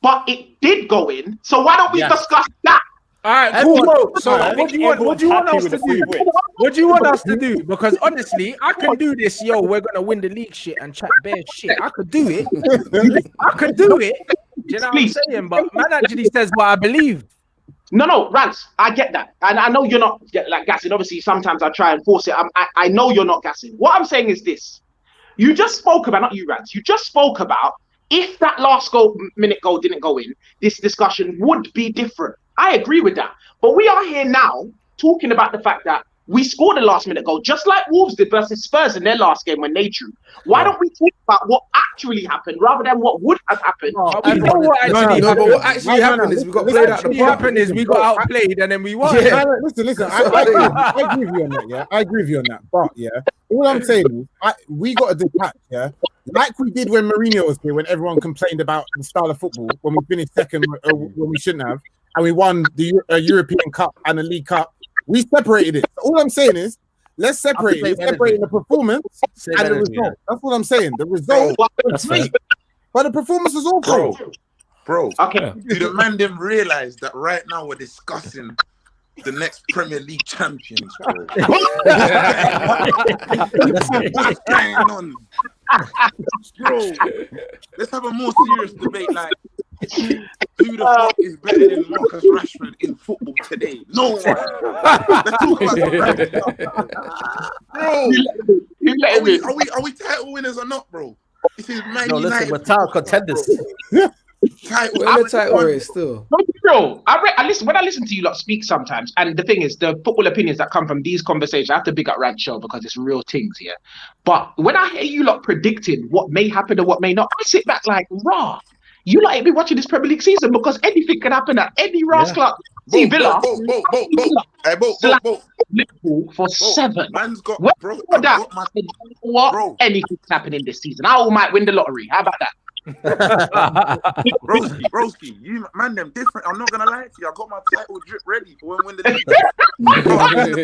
But it did go in. So why don't we discuss that? All right, cool. So what do you want us to do? What do you want us to do? Because honestly, I can do this. Yo, we're gonna win the league shit and chat bare shit. I could do it. I could do it. You know what I'm saying? But man actually says what I believe. No, Rants, I get that. And I know you're not like gassing. Obviously, sometimes I try and force it. I know you're not gassing. What I'm saying is this. You just spoke about, not you, Rants, you just spoke about if that last minute goal didn't go in, this discussion would be different. I agree with that. But we are here now talking about the fact that we scored a last minute goal, just like Wolves did versus Spurs in their last game when they drew. Why don't we talk about what actually happened rather than what would have happened? We know what actually happened. But what actually happened is we got played out the park. What happened is we got outplayed and then we won. Yeah. Listen. I agree with you on that. Yeah, I agree with you on that. But yeah, all I'm saying is we got to detach. Yeah, like we did when Mourinho was here, when everyone complained about the style of football, when we finished second when we shouldn't have, and we won the European Cup and the League Cup, we separated it. So all I'm saying is, let's separate it. Separating the performance and the result. That's what I'm saying. The result was great, but the performance was awful. Bro, Okay. do the man them realize that right now we're discussing the next Premier League champions, bro? What's going on? Bro, let's have a more serious debate, like who the fuck is better than Marcus Rashford in football today? No one. Let's talk about some bro. Are we title winners or not, bro? This is Man No, United. listen, we're title contenders. We're the title race still. Bro, I listen when I listen to you lot speak sometimes, and the thing is, the football opinions that come from these conversations, I have to big up Rant Show because it's real things here. But when I hear you lot predicting what may happen and what may not, I sit back like, rah, you lot ain't been watching this Premier League season because anything can happen at any club. See Villa, Liverpool for 7. Man's got bro. Anything's happening this season. I might win the lottery. How about that? Broski, you man them different. I'm not gonna lie to you. I got my title drip ready for when we win the league.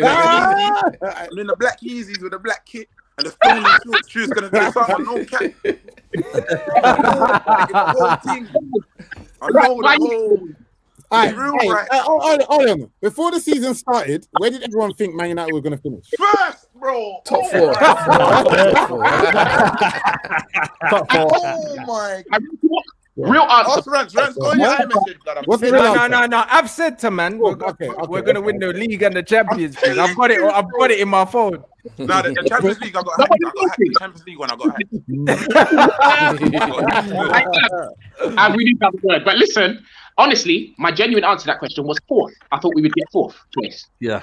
I'm in the black Yeezys with a black kit and the stone shoes gonna do something. No cap. I know the whole. Hold on. Before the season started, where did everyone think Man United were going to finish? First, bro. Top 4. Top 4. Oh my God. Real answer. Rants, go on your iMessage, blood. What's the real answer? No. I've said to man, we're going to win the league and the Champions League. I've got it in my phone. No, the Champions League, I got hacked. The Champions League one, I got hacked. I really have a word. But listen, honestly, my genuine answer to that question was 4th. I thought we would get 4th place. Yeah.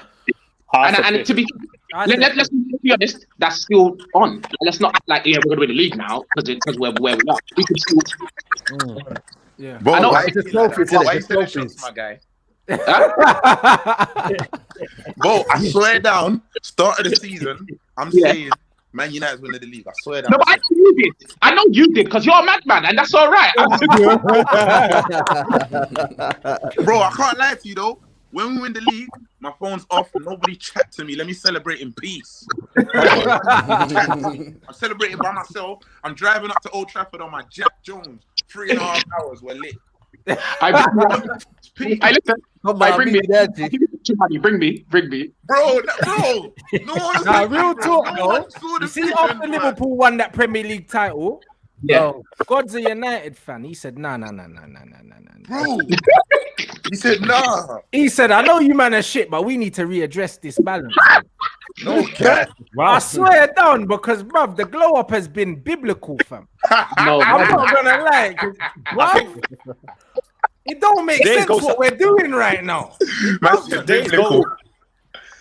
And to be let's be honest, that's still on. Let's not act like we're going to win the league now because we're where we are. We could still. Yeah. Bro, I know. why you selling shots, my guy? Bro, I swear down. Start of the season, I'm saying Man United's winning the league. I swear down. No, but you did. I know you did because you're a madman, and that's all right. Bro, I can't lie to you though. When we win the league, my phone's off. Nobody chat to me. Let me celebrate in peace. I'm celebrating by myself. I'm driving up to Old Trafford on my Jack Jones. 3.5 hours. We're lit. Bring me. Bro. No, real talk, though. You see, after Liverpool won that Premier League title, God's a United fan. He said, nah. Bro, he said, nah. He said, I know you man are shit, but we need to readdress this balance. No cap. Wow. I swear down because, bruv, the glow up has been biblical, fam. No, I'm not gonna lie. Bruv, it don't make sense what we're doing right now. Today's goal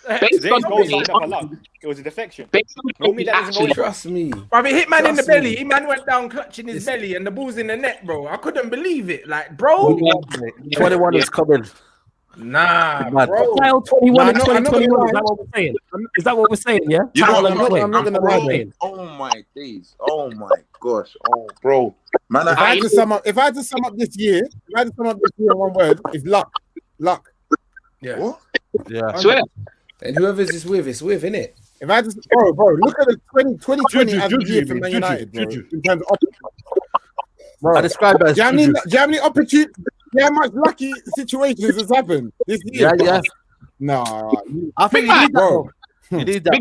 was never luck. It was a defection. Trust me. Bruv, it hit man in the belly. Man went down clutching his belly and the ball's in the net, bro. I couldn't believe it. Like, bro. 21 is coming. Nah, bro. 21 and 2021. Is that what we're saying? Is that what we're saying? Yeah. You know what? I'm not gonna lie. Oh my days. Oh my gosh. Oh, bro. Man, if I had to sum up this year, in one word, it's luck. Luck. Yeah. What? Yeah. I swear. And whoever's it's with, innit? If I just bro, look at the 2020 as the year for Man United, bro. In terms of bro, I describe it as Germany opportunity. How much lucky situations has happened this year? Yeah. Nah, I think you need that, bro. You need that.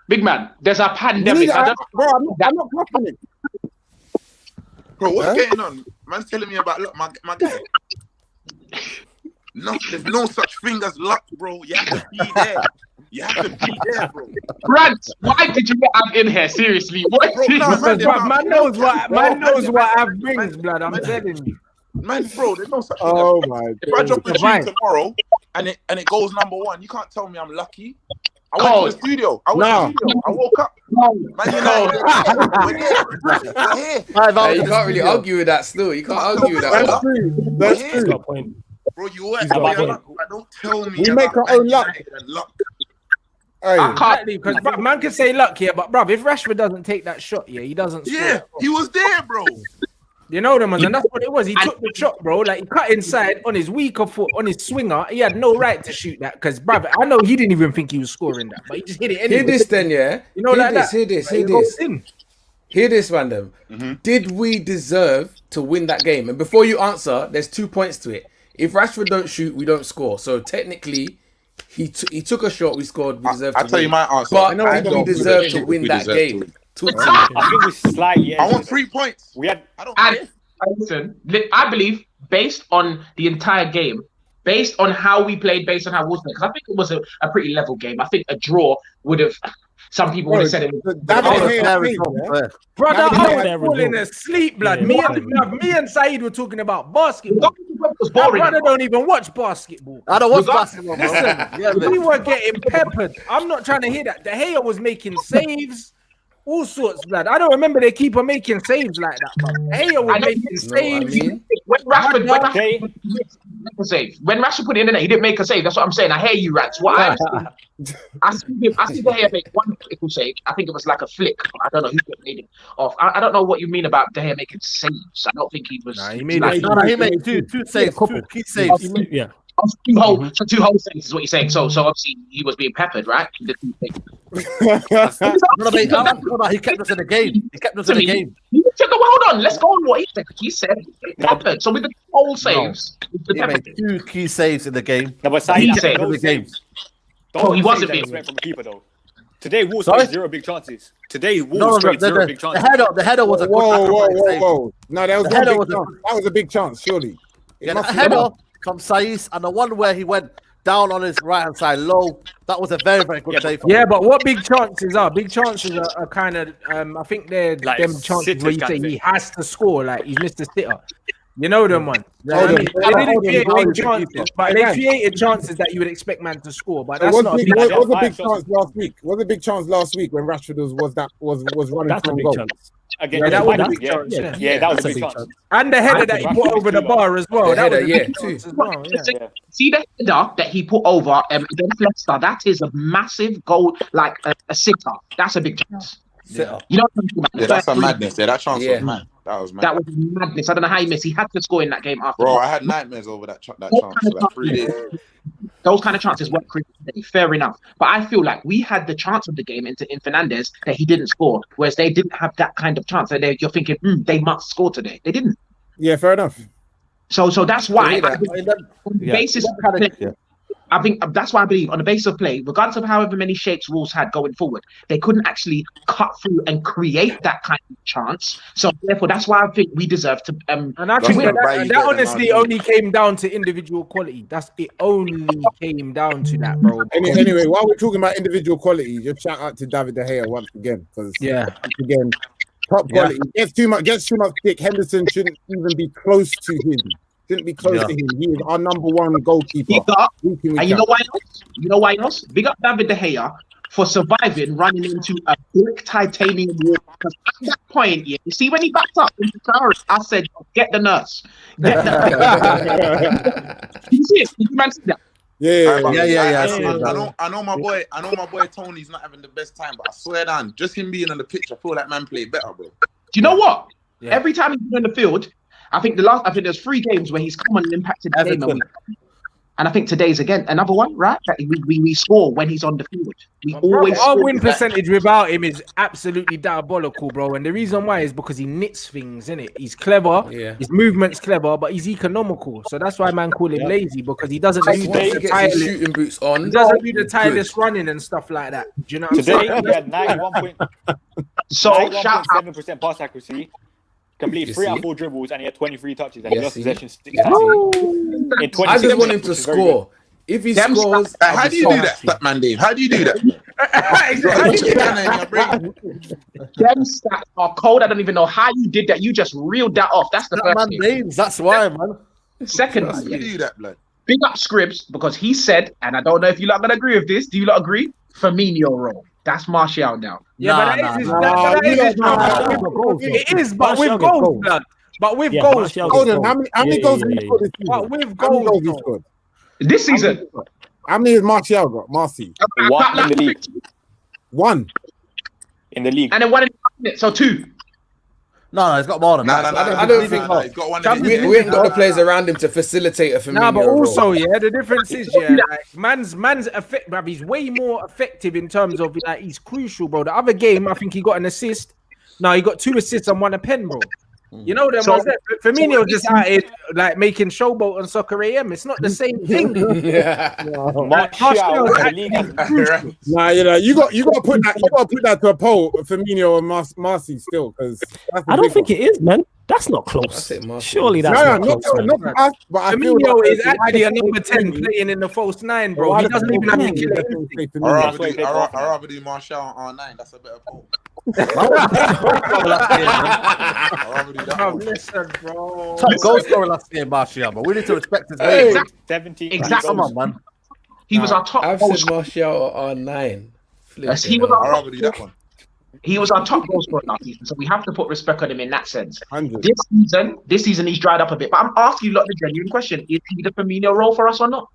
Big man, there's a pandemic. I'm not blocking it. Bro, what's going on? Man's telling me about luck, my guy. No, there's no such thing as luck, bro. You have to be there. You have to be there, bro. Rants, why did you get Av in here? Seriously, what? Bro, man knows what Av brings, blood. I'm telling you. Man, bro, there's no such thing. Oh my God. If I drop a tune tomorrow and it goes number 1, you can't tell me I'm lucky. I went to the studio. I woke up. Man, you know, we're here. Hey, you can't really argue with that still. You can't argue with that. That's true. Bro, you always have luck. Don't tell me we make our own luck. I can't. Because man can say luck here, but bruv, if Rashford doesn't take that shot, he doesn't score. Yeah, he was there, bro. You know them, and that's what it was. He took the shot, bro. Like he cut inside on his weaker foot, on his swinger. He had no right to shoot that because, bruv, I know he didn't even think he was scoring that, but he just hit it anyway. Hear this then, yeah. You know, hear like this, that. hear this, Like, hear it goes this. in. Hear this, random. Did we deserve to win that game? And before you answer, there's 2 points to it. If Rashford don't shoot, we don't score. So technically, he took a shot. We scored. We deserve. I'll to tell win. you my answer. But I did we don't deserve think to win we that deserve game? to win. Talk to me. I think we slightly. I want 3 points. We had. I don't And care. listen, I believe based on the entire game, based on how we played, based on how Wolves played, because I think it was a pretty level game. I think a draw would have. Some people would have said it. Brother, I was falling asleep, blood. Me and Saeed were talking about basketball. My brother don't even watch basketball. I don't watch basketball, bro. Listen, we were getting peppered. I'm not trying to hear that. De Gea was making saves, all sorts, blood. I don't remember their keeper making saves like that, bro. De Gea was making saves. When Rashford when Rashford put it in the net, he didn't make a save. That's what I'm saying. I hear you, Rants. What I see De Gea make one critical save. I think it was like a flick. I don't know who made it off. I don't know what you mean about De Gea making saves. I don't think he was. He made two saves, two key saves. Yeah. Two whole saves is what you're saying. So obviously he was being peppered, right? He kept us in the game. He kept us in the game. Hold on, let's go on what he said. He said peppered. So with the whole saves, he made two key saves in the game. No, but He Saeed, said- those the saves. He wasn't being being from the keeper though. Today Wolves Sorry? played 0 big chances. Today Wolves played 0 big chances. The header was a good Whoa. No, that was The header one was big chance. That was a big chance, surely. Yeah, the header from Saiz and the one where he went down on his right hand side low. That was a very, very good save. Yeah, but what big chances are? Big chances are kind of, I think they're Like them chances where you say he has to score, like he's Mr. Sitter. You know them ones. They didn't create big chances, but they created chances that you would expect man to score. But that's not a big chance. Was a big chance last week? Was a big chance last week when Rashford was running That's a from big goal? chance. Again, Yeah, that was a big yeah, chance. yeah, that was That's a big chance. And the header that he put over the bar as well. That was a big too. chance as well. Yeah. See the header that he put over against Leicester. That is a massive goal, like a sitter. That's a big chance. Yeah. You know what I'm talking about? Yeah, that's a madness. Yeah, that chance Yeah. was mad. That was mad. That was madness. I don't know how he missed. He had to score in that game after. Bro, I had nightmares over that chance for like 3 days. Those kind of chances weren't created. Fair enough. But I feel like we had the chance of the game in Fernandes that he didn't score, whereas they didn't have that kind of chance. So you're thinking, they must score today. They didn't. Yeah, fair enough. So that's why. Yeah. On the basis of play, I think that's why I believe on the basis of play, regardless of however many shapes Wolves had going forward, they couldn't actually cut through and create that kind of chance. So therefore, that's why I think we deserve to. And I think that honestly only came down to individual quality. It only came down to that, bro. Anyway, while we're talking about individual quality, just shout out to David De Gea once again, because again, top quality. Gets too much stick. Henderson shouldn't even be close to him. Shouldn't be close to him. He is our number one goalkeeper. And you know why else? You know why else? Big up David De Gea for surviving running into a black titanium wall. Because at that point, you see when he backed up into Traore, I said, get the nurse. Get the You see it? Did you man see that? Yeah. I know my boy Tony's not having the best time, but I swear down, just him being on the pitch, I feel like man played better, bro. Do you know what? Every time he's been on the field, I think there's 3 games where he's come on and impacted the game. And I think today's again another one, right? That we score when he's on the field. We always our win percentage without him is absolutely diabolical, bro. And the reason why is because he knits things, innit? He's clever, his movement's clever, but he's economical. So that's why man call him lazy, because he doesn't do the tireless shooting boots on. He doesn't do the tireless running and stuff like that. Do you know what I'm saying? Today we had 91.7% pass accuracy. Completed 3 out of 4 dribbles and he had 23 touches and he lost possession 6 times. I just want him to score. If he scores, how do you do that, man, Dave? How do you do that? Them stats are cold. I don't even know how you did that. You just reeled that off. That's the first thing. Names. That's why, man. Second, How do you do that, blood? big up Scribs because he said, and I don't know if you lot gonna agree with this. Do you lot agree? Firmino role. That's Martial now. Yeah, it is, but with goals, blood. But with goals. Hold on, how many goals? But with goals he scored this season. How many has Martial got? Marcy. One in the league. One. In the league. And then one in the minute, so 2. No, he's got more than that. I don't think he's got one. we ain't got the players around him to facilitate a Firmino. Nah, but role. also, yeah, the difference is, yeah, like, man's effect, bruv, he's way more effective in terms of like he's crucial, bro. The other game, I think he got an assist. No, he got 2 assists and 1 a pen, bro. You know them ones there. Firmino just out here like making showboat on Soccer AM. It's not the same thing. Martial, the league has- Nah, you got to put that to a poll, Firmino and Marcy still, because I don't think it is, man. That's not close. Surely that's not close. not us, but I feel Firmino like is actually a number 10 playing in the false 9, bro. He doesn't even have to kill it. I'd rather do Martial on R9. That's a better poll. Listen, bro. Top goal scorer last year, Martial, but we need to respect his name. 17. Exactly. Come on, man. He was our top I've goal said scorer. Martial R9. Yes, he was I'd our rather do that one. He was our top goal scorer last season, so we have to put respect on him in that sense. 100. This season he's dried up a bit. But I'm asking you lot the genuine question: is he the Firmino role for us or not?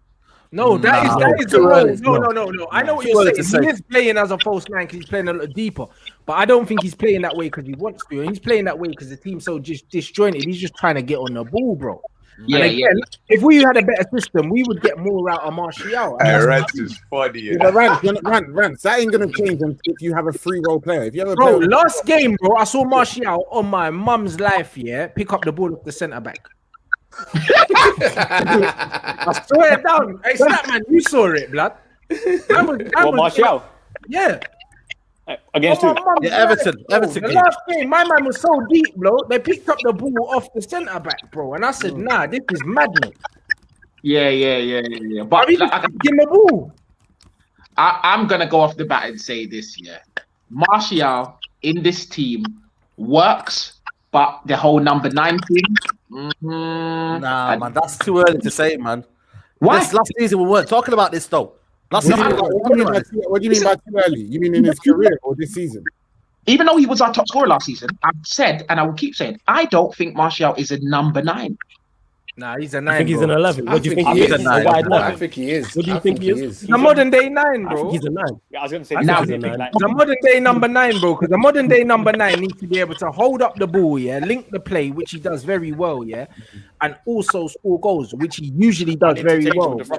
No, that is the Too role. early. No. I know what you're saying. He is playing as a false 9 because he's playing a little deeper. But I don't think he's playing that way because he wants to. He's playing that way because the team's so just disjointed. He's just trying to get on the ball, bro. Yeah, If we had a better system, we would get more out of Martial. Rants is funny. Yeah, Rants, that ain't gonna change if you have a free role player. If you have a Bro, player, last game, bro, I saw Martial on my mum's life, yeah, pick up the ball off the centre back. I swear down. Hey, Snap, man, you saw it, blood. Martial? Yeah. Against who? Yeah, Everton. The last game, my man was so deep, bro. They picked up the ball off the centre back, bro, and I said, "Nah, this is madness." Yeah. But give him a ball. I'm gonna go off the bat and say this: Martial in this team works, but the whole number 9 thing. Nah, man, that's too early to say, man. Why? Last season we weren't talking about this though. what do you mean by too early? You mean in his career or this season? Even though he was our top scorer last season, I've said, and I will keep saying, I don't think Martial is a number 9. Nah, he's a 9. I think he's an 11. What do you think he he is? is? A wide I 11. think he is. What do you think he is? He's a modern day 9, I bro. think he's a 9. Yeah, I was going to say, I think he's a 9. He's a modern day number 9, bro. Because a modern day number 9 needs to be able to hold up the ball, yeah, link the play, which he does very well, yeah, and also score goals, which he usually does very well. Is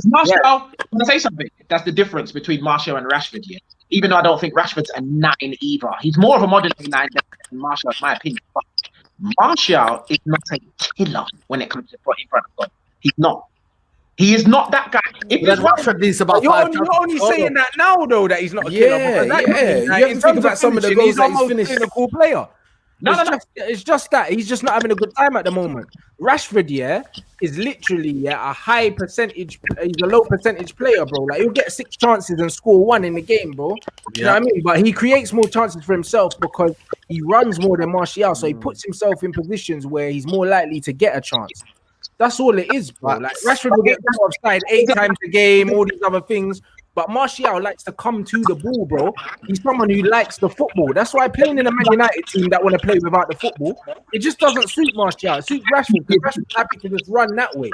Martial, can I say something? That's the difference between Martial and Rashford, yeah. Even though I don't think Rashford's a 9 either. He's more of a modern day 9 than Martial, in my opinion. But Martial is not a killer when it comes to put in front of God. He's not. He is not that guy. If Rashford needs about You're 5 only saying that now, though, that he's not a killer. Yeah. Like, You have to think about some of the goals that he's finished. He's a cool player. It's just that he's just not having a good time at the moment. Rashford, is literally a high percentage. He's a low percentage player, bro. Like he'll get 6 chances and score 1 in the game, bro. You know what I mean? But he creates more chances for himself because he runs more than Martial, so he puts himself in positions where he's more likely to get a chance. That's all it is, bro. Like Rashford will get caught offside 8 times a game, all these other things. But Martial likes to come to the ball, bro. He's someone who likes the football. That's why playing in a Man United team that want to play without the football, it just doesn't suit Martial. It suits Rashford because Rashford's happy to just run that way.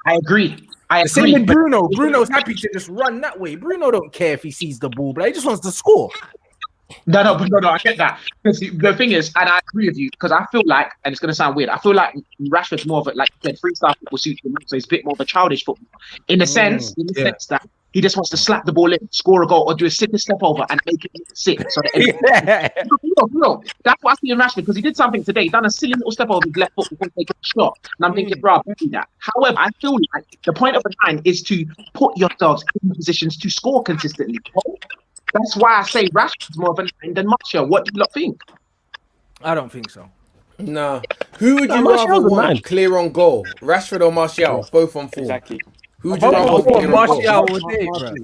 I agree. Same with Bruno. Bruno's happy to just run that way. Bruno don't care if he sees the ball, but he just wants to score. No, I get that. The thing is, and I agree with you, because I feel like, and it's going to sound weird, I feel like Rashford's more of a, like you said, freestyle football suits him, so he's a bit more of a childish football. In the sense that he just wants to slap the ball in, score a goal, or do a sitter step over and make it sit. So no, that's what I see in Rashford, because he did something today. He done a silly little step over his left foot before taking a shot. And I'm thinking, bro, do that. However, I feel like the point of the line is to put yourselves in positions to score consistently. That's why I say Rashford's more of a 9 than Martial. What do you lot think? I don't think so. Nah. Who would you rather want clear on goal? Rashford or Martial? Both on form. Exactly. Who would you rather want clear on goal?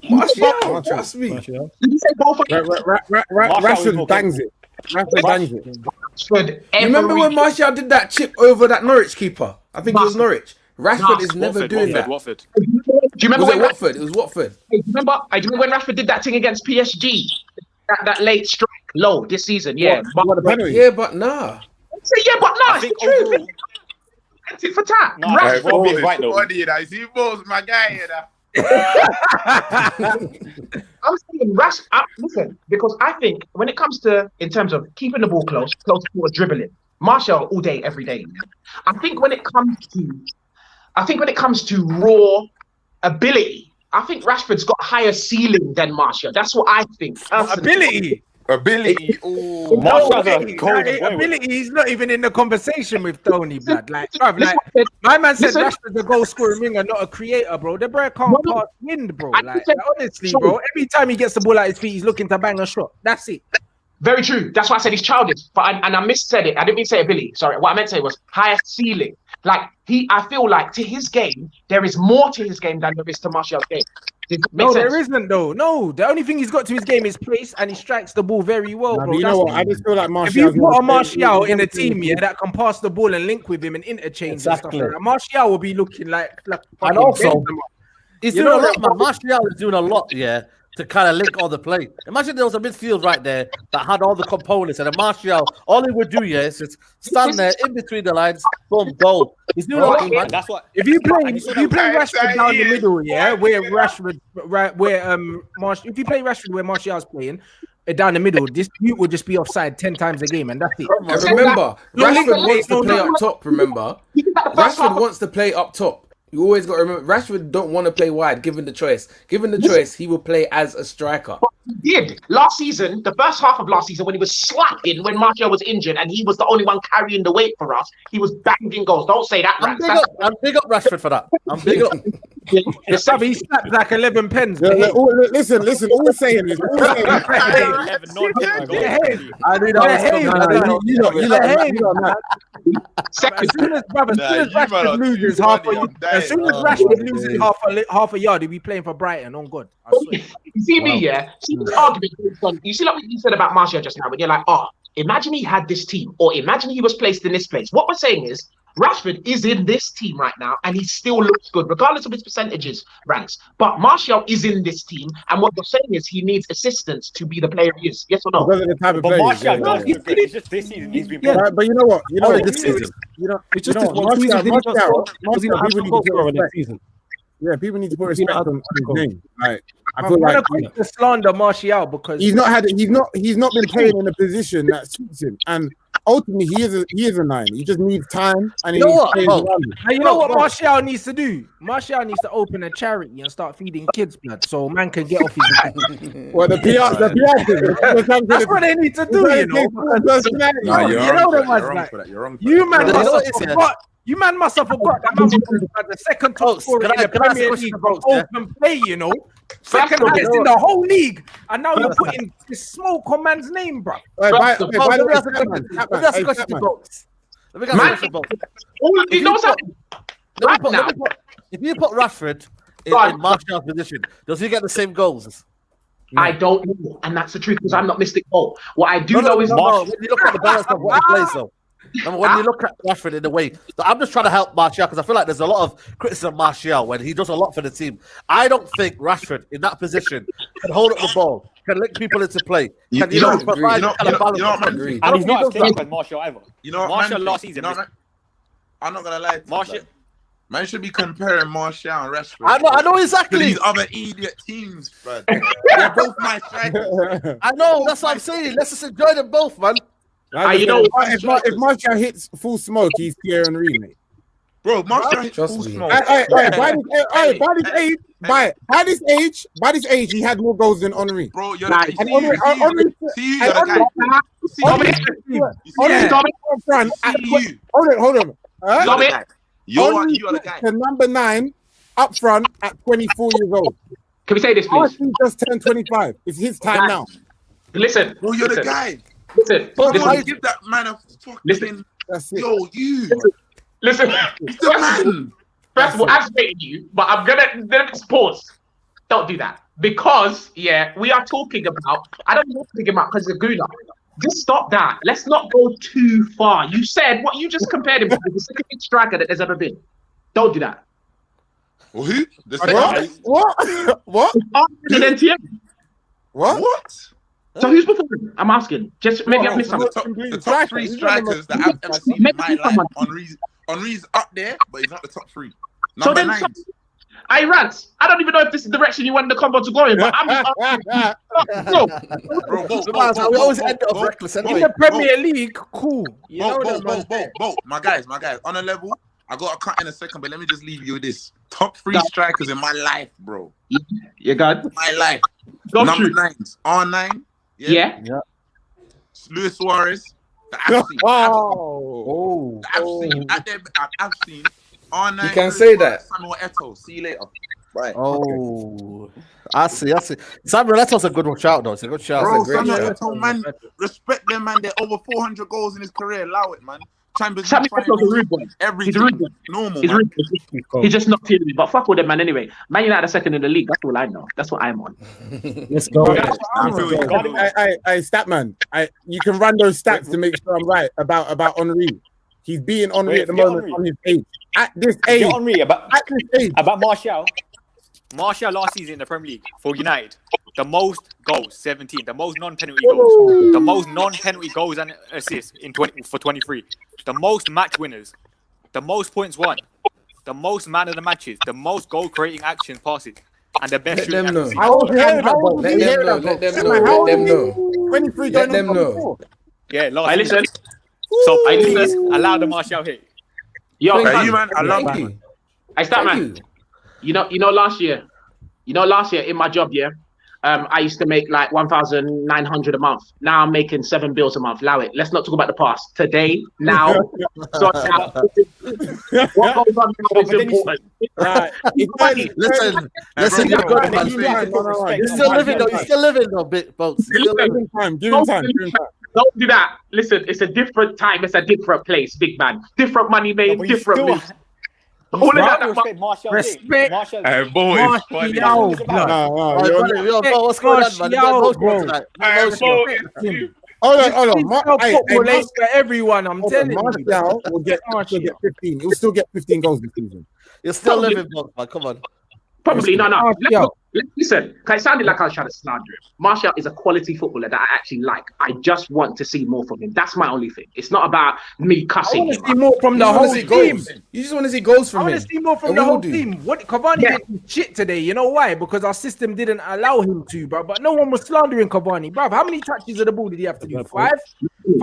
Martial, trust me. Did you say both? Rashford bangs it. Rashford bangs it. You remember when Martial did that chip over that Norwich keeper? I think it was Norwich. Rashford is never doing that. Watford. Do you remember Was when it Watford? It was Watford. Do you remember when Rashford did that thing against PSG? That late strike low this season, yeah. But nah. Say yeah, but nah, it's the truth. It's for that. Rashford right though. See, Bo's my guy here. I'm saying listen, because I think when it comes to, in terms of keeping the ball close to dribbling, Martial all day, every day. I think when it comes to raw ability, I think Rashford's got a higher ceiling than Martial. That's what I think. Ability. Oh, Martial's a golden boy. Ability. He's not even in the conversation with Tony, blood. Like, bruv, like my man said, Rashford's a goal scoring winger, not a creator, bro. The bro can't pass wind, bro. Like, honestly, bro. Every time he gets the ball at his feet, he's looking to bang a shot. That's it. Very true. That's why I said he's childish. But I missaid it. I didn't mean to say ability. Sorry. What I meant to say was higher ceiling. Like I feel like to his game, there is more to his game than there is to Martial's game. No, there isn't though. No, the only thing he's got to his game is pace, and he strikes the ball very well, bro. You know what? I just feel like Martial. If you put a Martial in a team, that can pass the ball and link with him and interchange and stuff like that, Martial will be looking like and also, he's doing a lot, man. Martial is doing a lot, to kind of link all the play. Imagine there was a midfield right there that had all the components, and a Martial, all he would do, is just stand there in between the lines, boom, goal. He's doing a lot, man. That's what. If you play Rashford down the middle, where Rashford, if you play Rashford where Martial's playing, down the middle, this dude would just be offside 10 times a game, and that's it. And remember, Rashford wants to play up top. Remember, Rashford wants to play up top. You always got to remember, Rashford don't want to play wide. Given the choice, he will play as a striker. He did last season, the first half of last season, when he was slapping when Martial was injured, and he was the only one carrying the weight for us. He was banging goals. Don't say that. I'm big up Rashford for that. I'm big up. He slapped like 11 pens. Listen. All we're saying is, as soon as Rashford loses half a yard, he'll be playing for Brighton. On God, I swear. You see me, See this argument. You see, like what you said about Martial just now, when you're like, imagine he had this team, or imagine he was placed in this place. What we're saying is, Rashford is in this team right now, and he still looks good, regardless of his percentages, Rants. But Martial is in this team, and what you're saying is he needs assistance to be the player he is. Yes or no? But Martial, it's just this season. He's been but you know what? This season. It's just people need to put respect on his name. Like, I feel like to slander Martial because he's not been playing in a position that suits him, and ultimately he is a 9. He just needs time, and you know what Martial needs to do? Martial needs to open a charity and start feeding kids blood, so man can get off his back. Well, the PR that's what they need to do, you know. You man must have forgot. You man must have forgot that man was the second top scorer in the Premier League open play, you know. Second highest in the whole league, and now you're putting this smoke on man's name, bro. Let me ask a question to both. If you put Rashford in Martial's position, does he get the same goals? I don't know, and that's the truth because I'm not Mystic Ball. What I do know is when you look at the balance of what he plays, though. And when you look at Rashford in a way, so I'm just trying to help Martial because I feel like there's a lot of criticism of Martial when he does a lot for the team. I don't think Rashford in that position can hold up the ball, can link people into play. And he's not escaping with Martial either. You know, Martial last season. I'm not gonna lie to you. Man should be comparing Martial and Rashford. I know exactly. To these other idiot teams, bro. They're both nice strikers. I know, that's what I'm saying. Let's just enjoy them both, man. If Martial hits full smoke, he's Thierry Henry, mate. Bro, Martial hits full smoke. By this age, he had more goals than Henry. Bro, you're the guy. The number 9 up front at 24 years old. Can we say this, please? He just turned 25. It's his time now. Listen. Bro, you're the guy. Listen. Give that man a fucking. That's it. Yo, you. Listen. The man. First of all, I'm rating you, but I'm gonna pause. Don't do that because we are talking about. I don't want to think about because of Guna. Just stop that. Let's not go too far. You said what you just compared him with the second striker that there's ever been. Don't do that. Well, who? What? What? So who's before him? I'm asking. Just maybe I've missed something. The top 3 strikers that I've ever seen in my life. Henry's up there, but he's not the top 3. Number 9. Hey, Rants, I don't even know if this is the direction you want the combo to go in, but I'm we always end up reckless. In the Premier League, cool. You know Bo, my guys. On a level, I got a cut in a second, but let me just leave you with this. Top 3 strikers in my life, bro. You got my life. Go Number shoot. 9s. R9. Yeah. Luis Suarez. I've seen. R9. You can say that. Samuel Eto'o. See you later. Right. Oh, I see. Samuel Eto'o's a good shout, though. It's a good shout. Bro, Samuel Eto'o, man. Respect them, man. They're over 400 goals in his career. Allow it, man. Champions League finals, everything. Normal, man. He's just not feeling me. But fuck with them, man. Anyway, Man United are second in the league. That's all I know. That's what I'm on. Let's go. Hey, Statman. You can run those stats to make sure I'm right about Henry. He's being Henry at the moment on his age. At this age. Henry about Martial. Martial last season in the Premier League for United, the most goals, 17. The most non-penalty goals. The most non-penalty goals and assists for 23. The most match winners. The most points won. The most man of the matches. The most goal-creating actions passes. And the best shooting. Let them know. Let them know. 23 Let them know. Yeah, last season. So please allow the Martial hit. Yo, you, man. I love you. I start, man. You know, last year in my job, I used to make like 1,900 a month. Now I'm making 7 bills a month. Allow it. Let's not talk about the past. Today, now. What goes on now is important. Listen, you're good, man. You're still living though, bit folks. Give him time. Don't do that. Listen, it's a different time. It's a different place, big man. Different money made, different moves. All of that. Respect. Boy, what's going on, man? Hold on. Football ain't for everyone. I'm telling you. Martial will get 15. He'll still get 15 goals this season. You're still living, man. Come on. Probably no. Listen, it sounded like I was trying to slander him. Martial is a quality footballer that I actually like. I just want to see more from him. That's my only thing. It's not about me cussing him. I want to see more from the whole team. You just want to see goals from him. I want to see more from the whole team. What Cavani did shit today. You know why? Because our system didn't allow him to, bro. But no one was slandering Cavani, bro. How many touches of the ball did he have to do? 5? If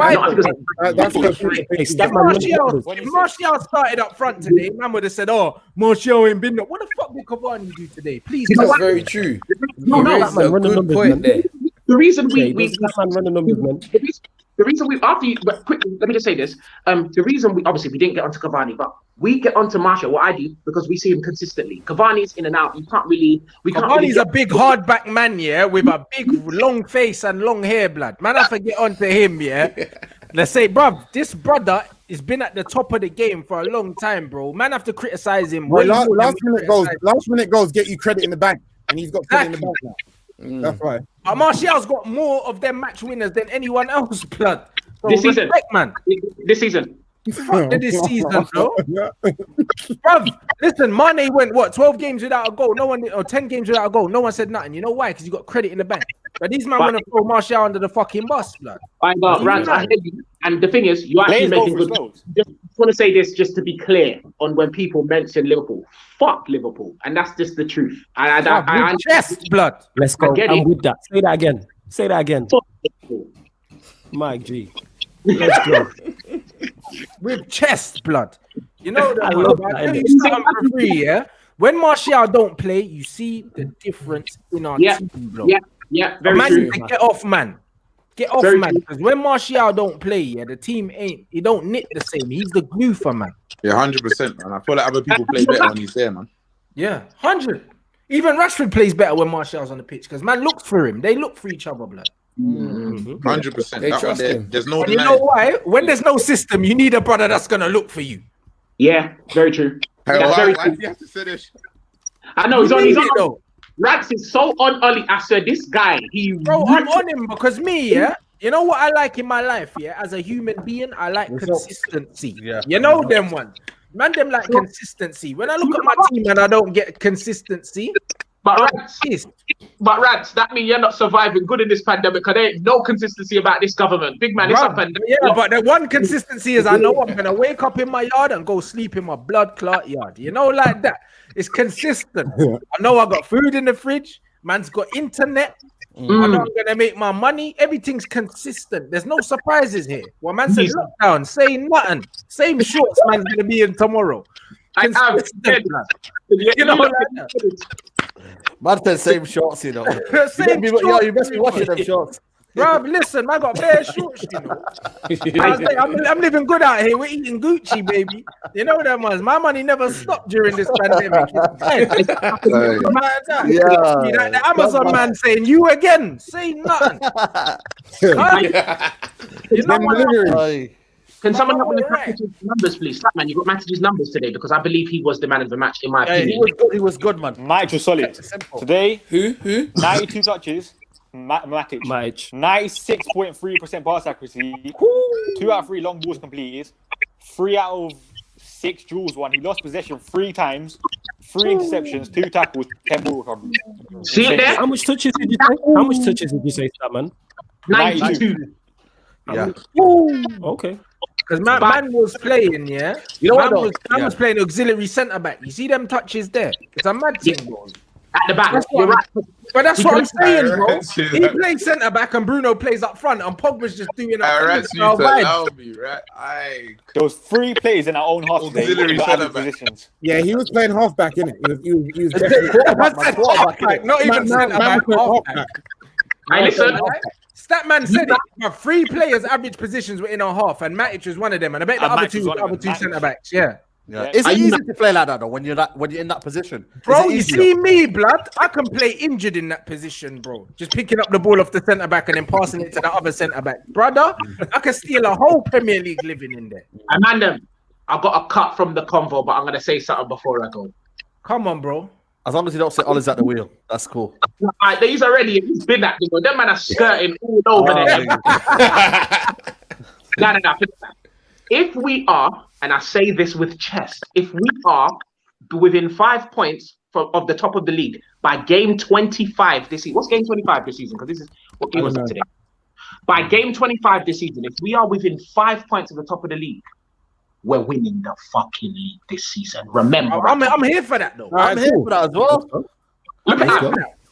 Martial started up front today, man would have said, "Oh, Martial ain't been there." What the fuck did Cavani do today? Please, that's very true. You raised a good point there. The reason we after you, but quickly, let me just say this. The reason we didn't get onto Cavani, but we get onto Martial. What I do, because we see him consistently. Cavani's in and out. Cavani's a big hard back man, with a big long face and long hair, blood. Man, I have to get onto him, Let's say, bruv, this brother has been at the top of the game for a long time, bro. Man, have to criticize him. Well, last minute goals get you credit in the bank, and he's got credit in the bank now. That's right. But Martial's got more of them match winners than anyone else, blood. So this season, man. This season. Fuck this season, bro. Bruv, listen, Mane went 12 games without a goal. No one, or 10 games without a goal. No one said nothing. You know why? Because you got credit in the bank. But these men want to throw Martial under the fucking bus, blood. I hear you. And the thing is, you actually making good goals. Just want to say this just to be clear on when people mention Liverpool. Fuck Liverpool, and that's just the truth. I chest, blood. Let's go. I'm with that. Say that again. Mike G. Let's go. With chest, blood. You know that. I love that. For free, When Martial don't play, you see the difference in our team, bro. Yeah, very true. Get off, man. Get off, man. Because when Martial don't play, the team he don't knit the same. He's the glue for, man. Yeah, 100%, man. I feel like other people play better when he's there, man. Yeah, 100. Even Rashford plays better when Martial's on the pitch because man looks for him. They look for each other, blood. 100%. They trust him. There's no. You know why? When there's no system, you need a brother that's gonna look for you. Yeah, very true. Hey, why do you have to say this? I know he's on. Rants is so on Ollie. I said this guy. Bro, I'm on him because me, you know what I like in my life, as a human being, I like consistency. Yeah. You know them ones. Man, them like consistency. When I look at my team and I don't get consistency, But Rants, that means you're not surviving good in this pandemic because there ain't no consistency about this government. Big man, it's up and down. Yeah, but the one consistency is I know I'm going to wake up in my yard and go sleep in my blood clot yard. You know, like that. It's consistent. I know I got food in the fridge. Man's got internet. I know I'm going to make my money. Everything's consistent. There's no surprises here. Well, man said lockdown, say nothing. Same shorts man's going to be in tomorrow. Consistent, you know, like that. Man, the same shorts, you know. You must be watching them shorts. Bro, listen, I got bare shorts, you know. I'm living good out here. We're eating Gucci, baby. You know that was. My money never stopped during this pandemic. Like the Amazon man saying, you again, say nothing. You know what? Can someone help me with Matage's numbers, please? Man, you got Matage's numbers today because I believe he was the man of the match, in my opinion. He was good, man. Matic was solid. Today, Who? 92 touches. Matic. 96.3% pass accuracy. 2 out of 3 long balls completed. 3 out of 6 duels won. He lost possession 3 times. 3 interceptions, 2 tackles, 10 ball recoveries. See it there? How much touches did you say? How much touches did you say, man? 92. Yeah. Okay. Because man was playing, yeah. You know man was playing auxiliary centre back. You see them touches there? It's a mad thing, bro. At the back, you're right. But that's what I'm saying, bro. He plays centre back and Bruno plays up front, and Pogba's just doing it. There was 3 players in our own half today. Positions. Yeah, he was playing halfback, innit? He was halfback, not even centre back. I listen. Statman said it, but 3 players' average positions were in our half, and Matic was one of them. And I bet the other two centre backs, yeah. Is it easy to play like that though when you're in that position? Bro, you see me, blood? I can play injured in that position, bro. Just picking up the ball off the centre back and then passing it to the other centre back. Brother, I can steal a whole Premier League living in there. Amanda, I got a cut from the convo, but I'm gonna say something before I go. Come on, bro. As long as you don't say Ollie's at the wheel, that's cool. He's been at the wheel. Them man are skirting all over there. No. If we are, and I say this with chest, if we are within 5 points of the top of the league by game 25 this season, what's game 25 this season? Because this is what game was that today. By game 25 this season, if we are within 5 points of the top of the league, we're winning the fucking league this season. Remember, I'm here for that though. I'm here for that as well.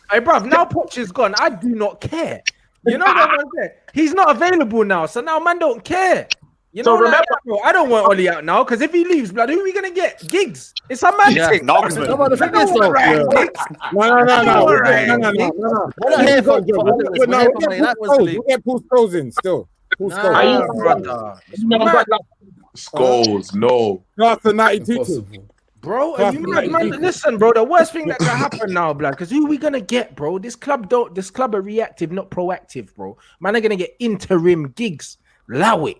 Hey, bruv, now Poch is gone. I do not care. You know what I'm saying? He's not available now, so now man don't care. You know, so remember, bro, I don't want Ollie out now because if he leaves, blood, who are we gonna get? Gigs. It's a man thing. No. We're not here for We'll get Paul Scholes in still. Paul Scholes. Scholes, no. After 92. Bro, man, listen, bro. The worst thing that can happen now, blood, because who are we gonna get, bro? This club are reactive, not proactive, bro. Man, are gonna get interim gigs. Allow it.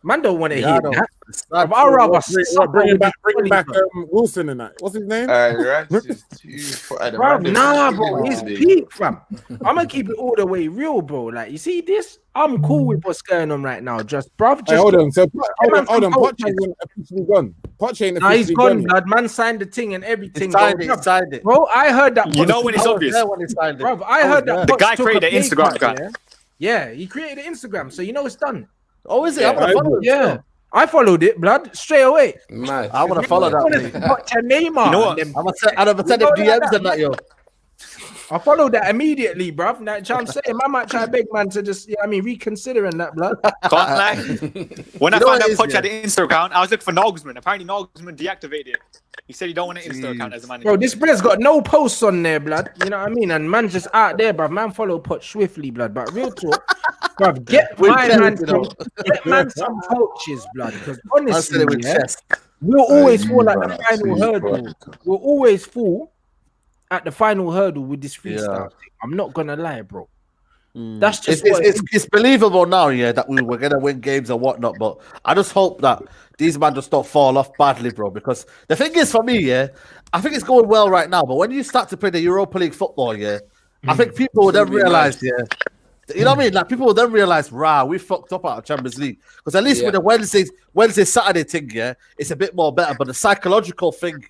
Man don't want to hear that. I'd rather bring back Wilson and that. What's his name? Bro, he's peak, fam. I'm gonna keep it all the way real, bro. Like, you see this? I'm cool with what's going on right now. Hold on. So hold on. Poch ain't officially gone. Poch ain't officially he's gone, blood. Man signed the thing and everything. He signed it. Bro, I heard that. You know when it's obvious. Bro, I heard that. The guy created an Instagram account. Yeah, he created an Instagram, so you know it's done. Oh, is it? Yeah, I followed it, blood, straight away. Nice. I want to follow that. Neymar. You know what? I'm gonna send them DMs and that, yo. I followed that immediately, bruv. That's what I'm saying. I might try big man to just, reconsidering that, blood. Can't lie. When I found out Poch had an Insta account, I was looking for Nagelsmann. Apparently, Nagelsmann deactivated it. He said he don't want an Insta account as a manager. Bro, this brother's got no posts on there, blood. You know what I mean? And man's just out there, bruv. Man follow Poch swiftly, blood. But real talk, bruv, get man some coaches, blood. Because honestly, we'll always fall at the final hurdle. We'll always fall at the final hurdle with this freestyle thing. I'm not gonna lie, bro. That's just it's believable now, that we're gonna win games and whatnot. But I just hope that these men just don't fall off badly, bro. Because the thing is, for me, I think it's going well right now. But when you start to play the Europa League football, I think people will then realize, you know what I mean? Like people will then realize, we fucked up out of Champions League. Because at least with the Wednesday Saturday thing, it's a bit more better. But the psychological thing,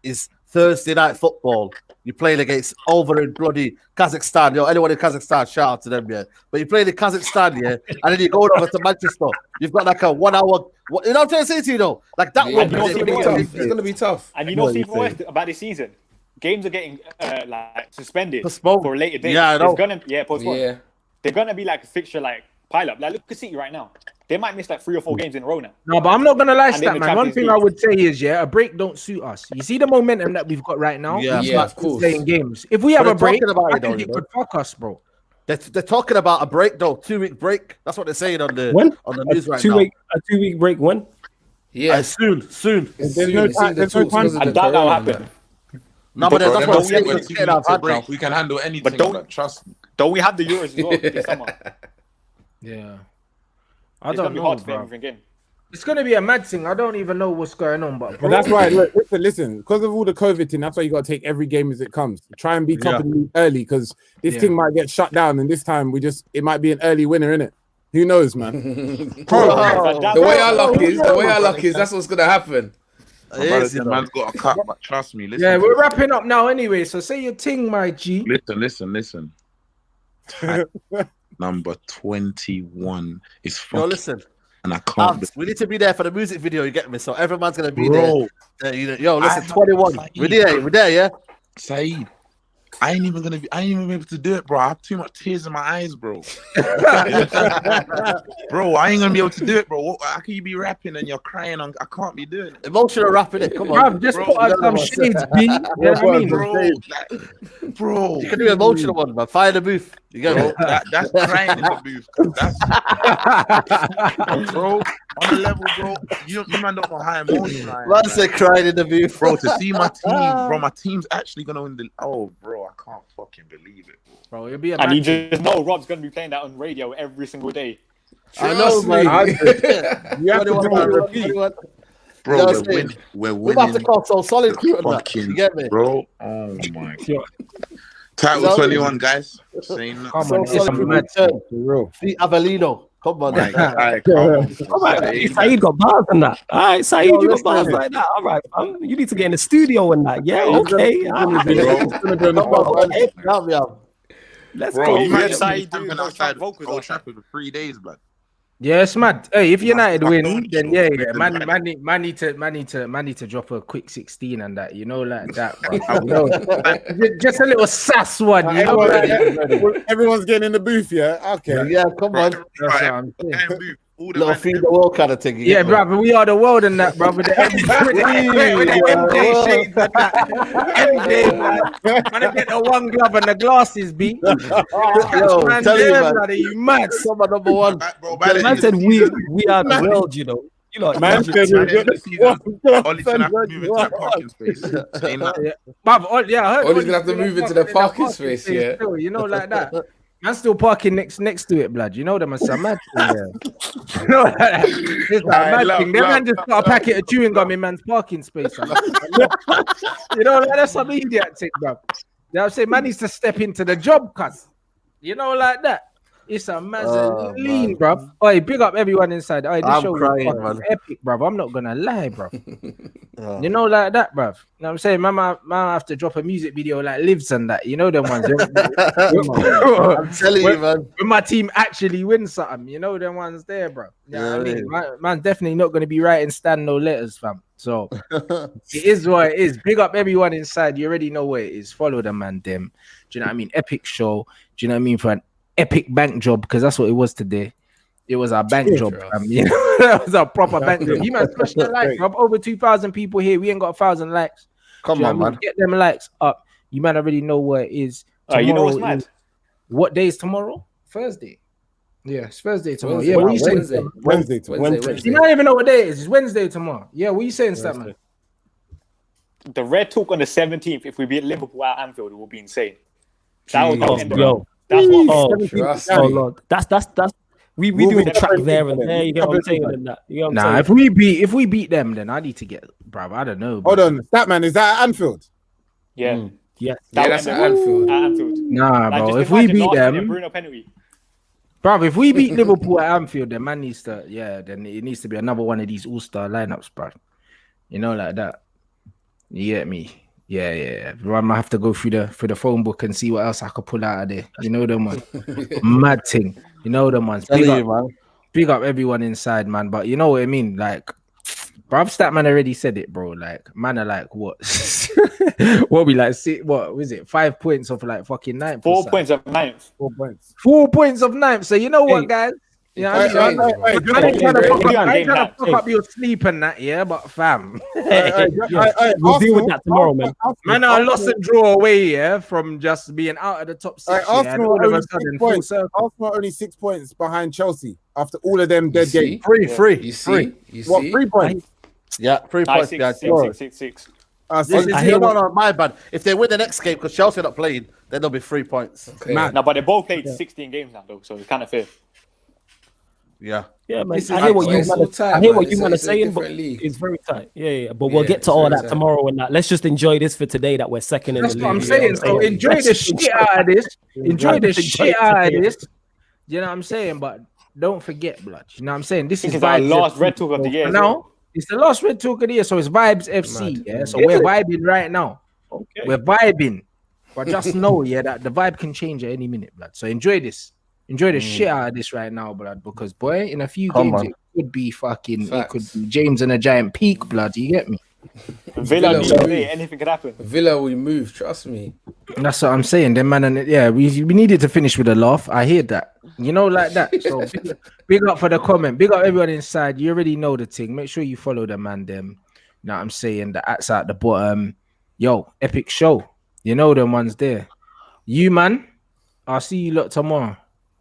is Thursday night football. You're playing against over in bloody Kazakhstan. Anyone in Kazakhstan, shout out to them, yeah. But you're playing in Kazakhstan, yeah, and then you're going over to Manchester. You've got like a 1 hour. You know what I'm trying to say to you, though? Like that Yeah, one. it's going to be tough. And you know what's even worse about this season? Games are getting like suspended for a later date. Yeah, I know. Postponed. Yeah. They're gonna be like a fixture like pile up. Like look at City right now. They might miss like 3 or 4 games in a row now. No, but I'm not gonna lie, And then Stat, the man. One Champions thing League. I would say is, a break don't suit us. You see the momentum that we've got right now. Yeah, Yeah, of course. Playing games. If we have But a break, they're talking about I it, though, think you it know. could fuck us, bro. They're talking about a break, though. 2-week break. That's what they're saying on the When? news right now. A 2-week break when? Yeah. Soon. There's no time. There's no time. I doubt that'll happen. No, but that's Bro, what I'm them saying. when We're teams getting our need to hand break, now. we can handle anything. But don't- man, trust me. Don't we have the Euros as well this summer? Yeah. I It's gonna don't be know, hard to play bro. everything game. It's gonna be a mad thing. I don't even know what's going on, but But that's why, look, listen, because of all the COVID thing, that's why you got to take every game as it comes. Try and be top of the league early, because this thing might get shut down, and this time it might be an early winner, innit? Who knows, man? The way our luck is, that's what's going to happen. This man's got a cut, but trust me. Listen, yeah, we're wrapping up now anyway. So say your thing, my G. Listen. Number 21 is Yo, fucking, listen. and I can't. We need to be there for the music video, you get me? So everyone's going to be Bro. there. Yo, listen, 21. We're there, yeah? Saeed, I ain't even be able to do it, bro. I have too much tears in my eyes, bro. Bro, I ain't gonna be able to do it, bro. How can you be rapping and you're crying? I can't be doing it. Emotional rapping it, come on. Bruv, just bro, put on some shades, B. You know what I mean? Bro, You can do an emotional one, man. Fire the booth. You get bro, me? that's crying in the booth. That's bro, on the level, bro. You man don't know how emotional I am. Man said crying in the booth. Bro, to see my team, bro, my team's actually gonna win the. Oh, bro, I can't fucking believe it, Bro, it'll be a And you mad just know Rob's gonna be playing that on radio every single day. I know, man. You have to do it on repeat. bro. You know what I'm We're saying? winning. We're We're about to winning. call so solid crew on that. Fucking You get me? bro. Oh my god. Title 21, guys. Saying that. Come on, So it's solid a crew. mad For real. Feet Avelino. Come on, man. Alright, come on. All right, Saying Saeed got bars on that. All right, Saeed, Yo, you got listen. bars like that. All right, you need to get in the studio and that. Yeah, okay. All right. Come on, man. Help me out. Let's Bro, go. you man, might Saeed be doing camping those outside vocals Old outside. Trafford for 3 days, blood. Yeah, it's mad. Hey, if United I win, don't then know. man need to drop a quick 16 and that, you know, like that. Bro. You know, just a little sass one, you know. Everyone's getting in the booth, yeah? Okay. Yeah, come on. That's what I'm saying. Little feed the world kind of thing. you Yeah, get me? brother, we are the world in that, brother. With the MJ shades and that. MJ, man. Man, get the one glove and the glasses, B. Yo, Man, tell you, yeah, man. brother, you mad? Someone number one. Bro, by the Man end of said the we season- are the world, you know. You know, Man said by the end of the we're season, Ollie's gonna have to move into that parking space. Saying that. Bruv, yeah, I heard. Ollie's gonna have to move into the parking space, yeah. Still, you know, like that. Man, still parking next to it, blood. You know them as a mad thing, yeah. You know, it's like a mad love, thing. Them love. man just got a packet of chewing gum in man's parking space. You know, like that's some idiot thing, bruv. You know what I'm saying? Man needs to step into the job, cuz. You know, like that. It's a massive lean, bruv. Oi, big up everyone inside. Oi, this I'm show was crying, fucking man. epic, bruv. I'm not gonna lie, bruv. You know, like that, bruv. You know what I'm saying? Man have to drop a music video like Lives and that. You know them ones. I'm telling you, man. When my team actually wins something, you know them ones there, bro. You know what I mean? Man's definitely not going to be writing stand no letters, fam. So it is what it is. Big up everyone inside. You already know what it is. Follow the man, them. Do you know what I mean? Epic show. Do you know what I mean? For an epic bank job, because that's what it was today. It was our bank job, fam. You know? That was our proper bank job. You man smash the likes, bro. Over 2,000 people here. We ain't got 1,000 likes. Come Do you on, know what I man. mean? Get them likes up. You man already know what it is. You know what's Tomorrow mad? what day is tomorrow? Thursday. Yeah, it's Thursday tomorrow. Wednesday. Yeah, what are you saying? Wednesday. Stan? Wednesday. You don't even know what day it is. It's Wednesday tomorrow. Yeah, what are you saying, Stat, man? The red talk on the 17th, if we beat Liverpool at Anfield, it will be insane. That was the end of Yo. That's what Trust Oh me. Lord, that's we We'll doing be the track covering there and them. there. You get what I'm saying? Covering And that. You know what I'm Nah, saying? if we beat them, then I need to get, bruv. I don't know. Hold bruv. on. Statman, is that at Anfield? Yeah. Yes. Yeah, that's at Anfield. At Anfield. Nah, Like, bro. just If we imagine beat last minute them, Bruno penalty. bruv, if we beat Liverpool at Anfield, then man needs to, then it needs to be another one of these all-star lineups, bruv. You know, like that. You get me? Yeah. I might have to go through the phone book and see what else I could pull out of there. You know them ones. Mad thing. You know them ones. Big up everyone inside, man. But you know what I mean? Like, bruv, Statman already said it, bro. Like, man are like, what? What we like, what was it? 5 points of like fucking ninth. 4 points of ninth. 4 points. 4 points of ninth. So you know what, guys? Yeah, I ain't trying to fuck up your sleep and that, yeah, but fam. We'll deal with that tomorrow, man. Man, I lost and draw away, yeah, from just being out of the top 6. Arsenal only 6 points behind Chelsea after all of them dead games. Free. You see? 3 points? Yeah, 3 points. Six. No, my bad. If they win the next game because Chelsea are not playing, then there'll be 3 points. Okay. No, but they both played 16 games now, though, so it's kind of fair. Yeah, man. I hear what you want to say, but it's very tight. Yeah. But we'll get to all that tomorrow and that. Let's just enjoy this for today that we're second in the league. That's what I'm saying. So enjoy the shit out of this. Enjoy the shit out of this. You know what I'm saying? But don't forget, blood. You know what I'm saying? This is our last Red Talk of the year. Now, it's the last Red Talk of the year, so it's Vibes FC. Yeah, so we're vibing right now. Okay. We're vibing. But just know, that the vibe can change at any minute, blood. So enjoy this. Enjoy the shit out of this right now, blood, because boy, in a few games it could be fucking. Facts. It could be James and a giant peak, blood. You get me? Villa anything could happen. Villa will move, trust me. That's what I'm saying. Then, man, and we needed to finish with a laugh. I hear that, like that. So big up for the comment. Big up everyone inside. You already know the thing. Make sure you follow the man. Them. You know what I'm saying? The ats at the bottom. Yo, epic show. You know them ones there. You man. I'll see you lot tomorrow.